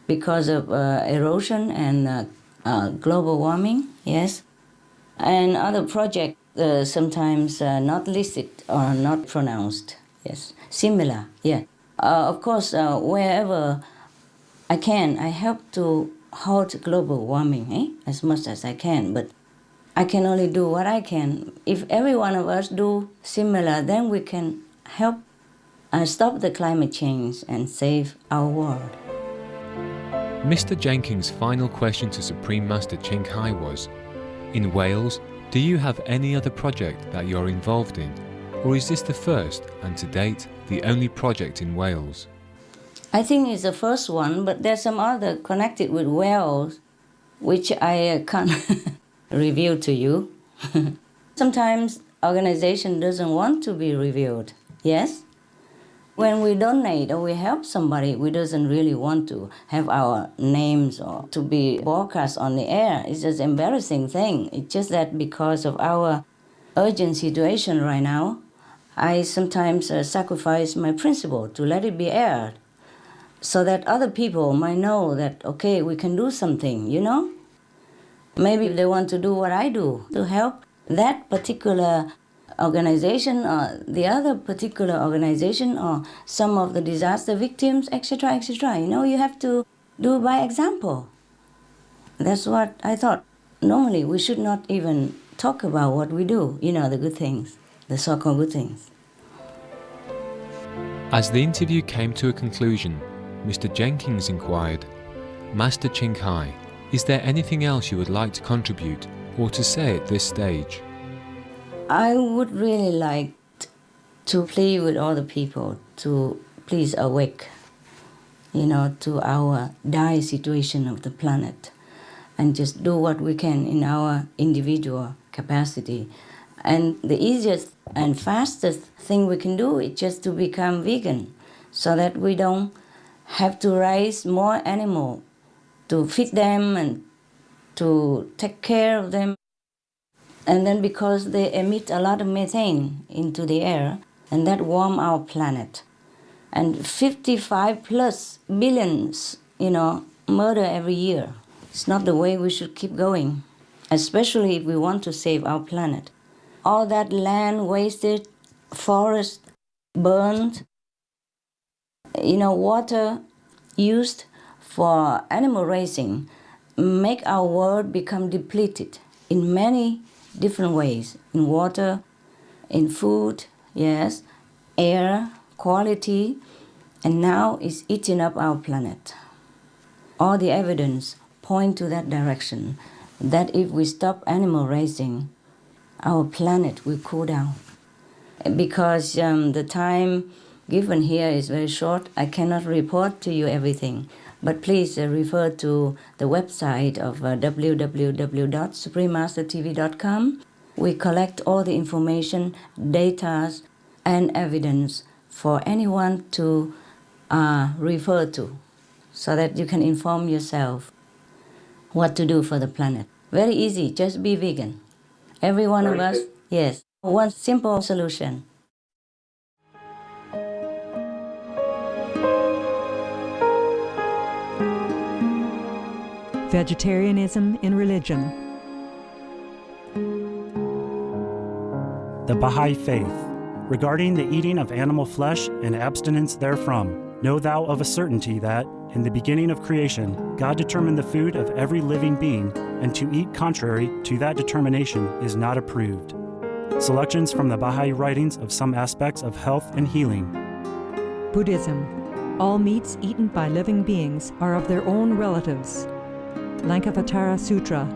because of erosion and global warming, yes. And other projects sometimes not listed or not pronounced, yes. Similar, yeah. Of course, wherever I can, I help to halt global warming, as much as I can, but I can only do what I can. If every one of us do similar, then we can help stop the climate change and save our world. Mr. Jenkins' final question to Supreme Master Ching Hai was, "In Wales, do you have any other project that you're involved in? Or is this the first, and to date, the only project in Wales?" I think it's the first one, but there's some other connected with Wales, which I can't reveal to you. Sometimes organization doesn't want to be revealed, yes? When we donate or we help somebody, we doesn't really want to have our names or to be broadcast on the air. It's just an embarrassing thing. It's just that because of our urgent situation right now, I sometimes sacrifice my principle to let it be aired so that other people might know that, okay, we can do something, you know? Maybe they want to do what I do, to help that particular organization or the other particular organization or some of the disaster victims, etc., etc. You know, you have to do by example. That's what I thought. Normally, we should not even talk about what we do, you know, the good things, the so-called good things. As the interview came to a conclusion, Mr. Jenkins inquired, "Master Ching Hai, is there anything else you would like to contribute or to say at this stage?" I would really like to plead with all the people to please awake, you know, to our dire situation of the planet and just do what we can in our individual capacity. And the easiest and fastest thing we can do is just to become vegan so that we don't have to raise more animals to feed them and to take care of them. And then because they emit a lot of methane into the air, and that warm our planet. And 55 plus billions, you know, murder every year. It's not the way we should keep going, especially if we want to save our planet. All that land wasted, forest, burned. Water used for animal raising make our world become depleted in many different ways. In water, in food, yes, air, quality, and now it's eating up our planet. All the evidence point to that direction, that if we stop animal raising, our planet will cool down. Because the time given here is very short, I cannot report to you everything. But please refer to the website of www.suprememastertv.com. We collect all the information, data, and evidence for anyone to refer to, so that you can inform yourself what to do for the planet. Very easy, just be vegan. Every one of us, yes. One simple solution. Vegetarianism in religion. The Baha'i Faith. Regarding the eating of animal flesh and abstinence therefrom, know thou of a certainty that, in the beginning of creation, God determined the food of every living being, and to eat contrary to that determination is not approved. Selections from the Baha'i writings of some aspects of health and healing. Buddhism. All meats eaten by living beings are of their own relatives. Lankavatara Sutra.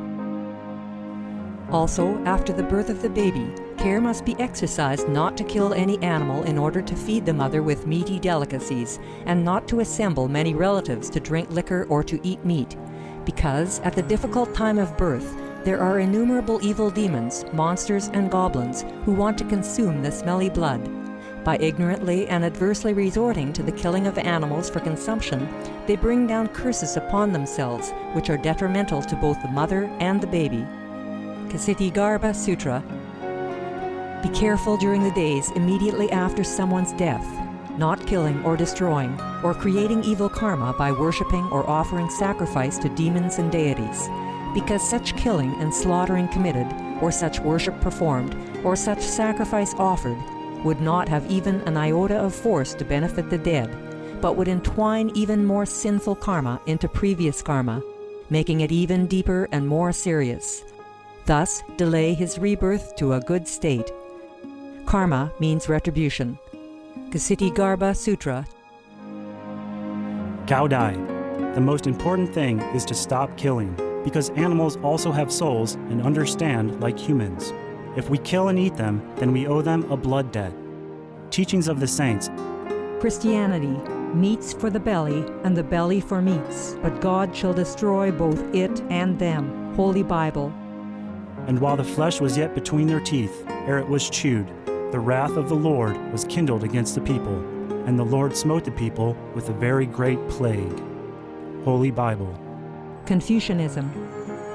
Also, after the birth of the baby, care must be exercised not to kill any animal in order to feed the mother with meaty delicacies, and not to assemble many relatives to drink liquor or to eat meat, because at the difficult time of birth, there are innumerable evil demons, monsters, and goblins who want to consume the smelly blood. By ignorantly and adversely resorting to the killing of animals for consumption, they bring down curses upon themselves, which are detrimental to both the mother and the baby. Ksitigarbha Sutra. Be careful during the days immediately after someone's death, not killing or destroying, or creating evil karma by worshipping or offering sacrifice to demons and deities, because such killing and slaughtering committed, or such worship performed, or such sacrifice offered, would not have even an iota of force to benefit the dead, but would entwine even more sinful karma into previous karma, making it even deeper and more serious. Thus, delay his rebirth to a good state. Karma means retribution. Ksitigarbha Sutra. Gaudai. The most important thing is to stop killing, because animals also have souls and understand like humans. If we kill and eat them, then we owe them a blood debt. Teachings of the Saints. Christianity. Meats for the belly, and the belly for meats, but God shall destroy both it and them. Holy Bible. And while the flesh was yet between their teeth, ere it was chewed, the wrath of the Lord was kindled against the people, and the Lord smote the people with a very great plague. Holy Bible. Confucianism.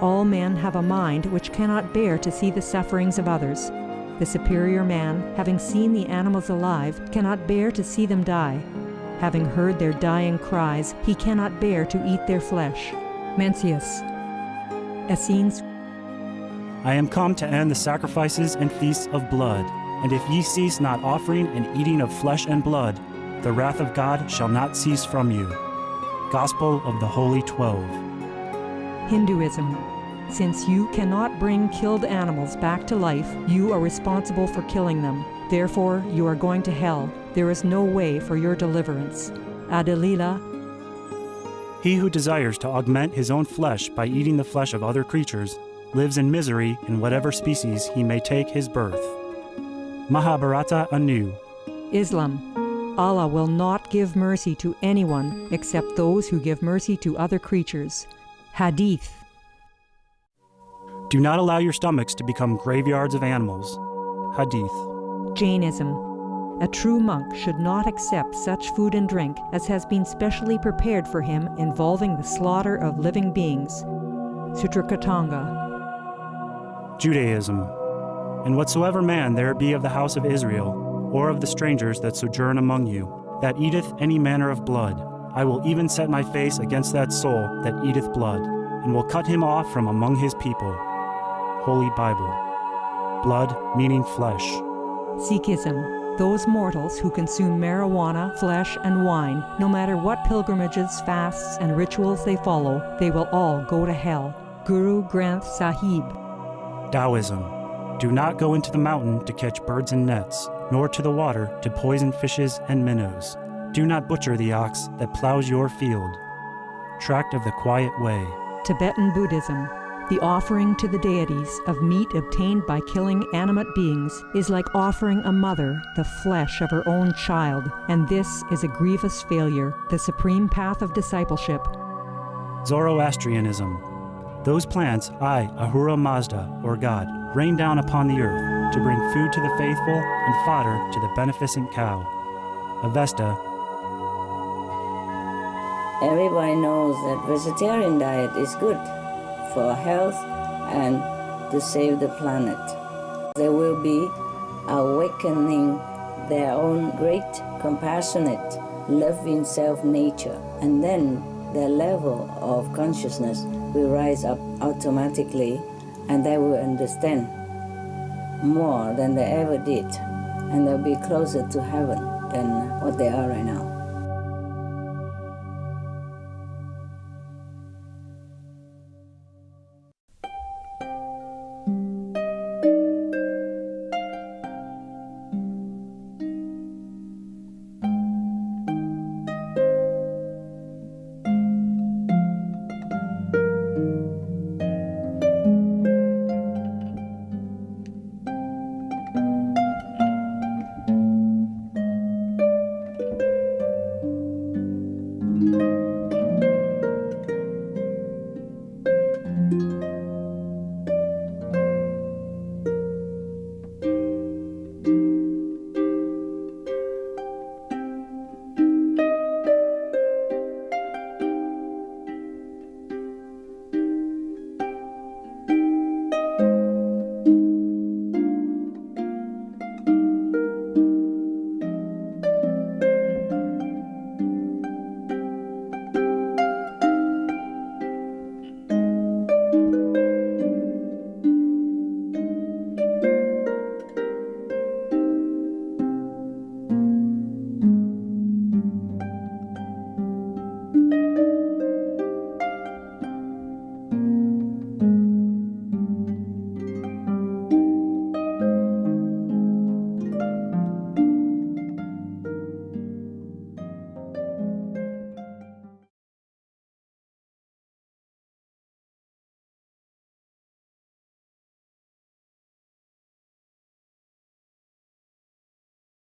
All men have a mind which cannot bear to see the sufferings of others. The superior man, having seen the animals alive, cannot bear to see them die. Having heard their dying cries, he cannot bear to eat their flesh. Mencius. Essenes. I am come to end the sacrifices and feasts of blood, and if ye cease not offering and eating of flesh and blood, the wrath of God shall not cease from you. Gospel of the Holy 12. Hinduism. Since you cannot bring killed animals back to life, you are responsible for killing them. Therefore, you are going to hell. There is no way for your deliverance. Adalila. He who desires to augment his own flesh by eating the flesh of other creatures lives in misery in whatever species he may take his birth. Mahabharata anew. Islam. Allah will not give mercy to anyone except those who give mercy to other creatures. Hadith. Do not allow your stomachs to become graveyards of animals. Hadith. Jainism. A true monk should not accept such food and drink as has been specially prepared for him involving the slaughter of living beings. Sutrakatanga. Judaism. And whatsoever man there be of the house of Israel, or of the strangers that sojourn among you, that eateth any manner of blood, I will even set my face against that soul that eateth blood, and will cut him off from among his people. Holy Bible. Blood meaning flesh. Sikhism. those mortals who consume marijuana, flesh, and wine, no matter what pilgrimages, fasts, and rituals they follow, they will all go to hell. Guru Granth Sahib. Taoism. Do not go into the mountain to catch birds and nets, nor to the water to poison fishes and minnows. Do not butcher the ox that plows your field. Tract of the Quiet Way. Tibetan Buddhism. The offering to the deities of meat obtained by killing animate beings is like offering a mother the flesh of her own child, and this is a grievous failure, the supreme path of discipleship. Zoroastrianism. Those plants I, Ahura Mazda, or God, rain down upon the earth to bring food to the faithful and fodder to the beneficent cow. Avesta. Everybody knows that vegetarian diet is good for health and to save the planet. They will be awakening their own great, compassionate, loving self-nature, and then their level of consciousness will rise up automatically, and they will understand more than they ever did, and they'll be closer to heaven than what they are right now.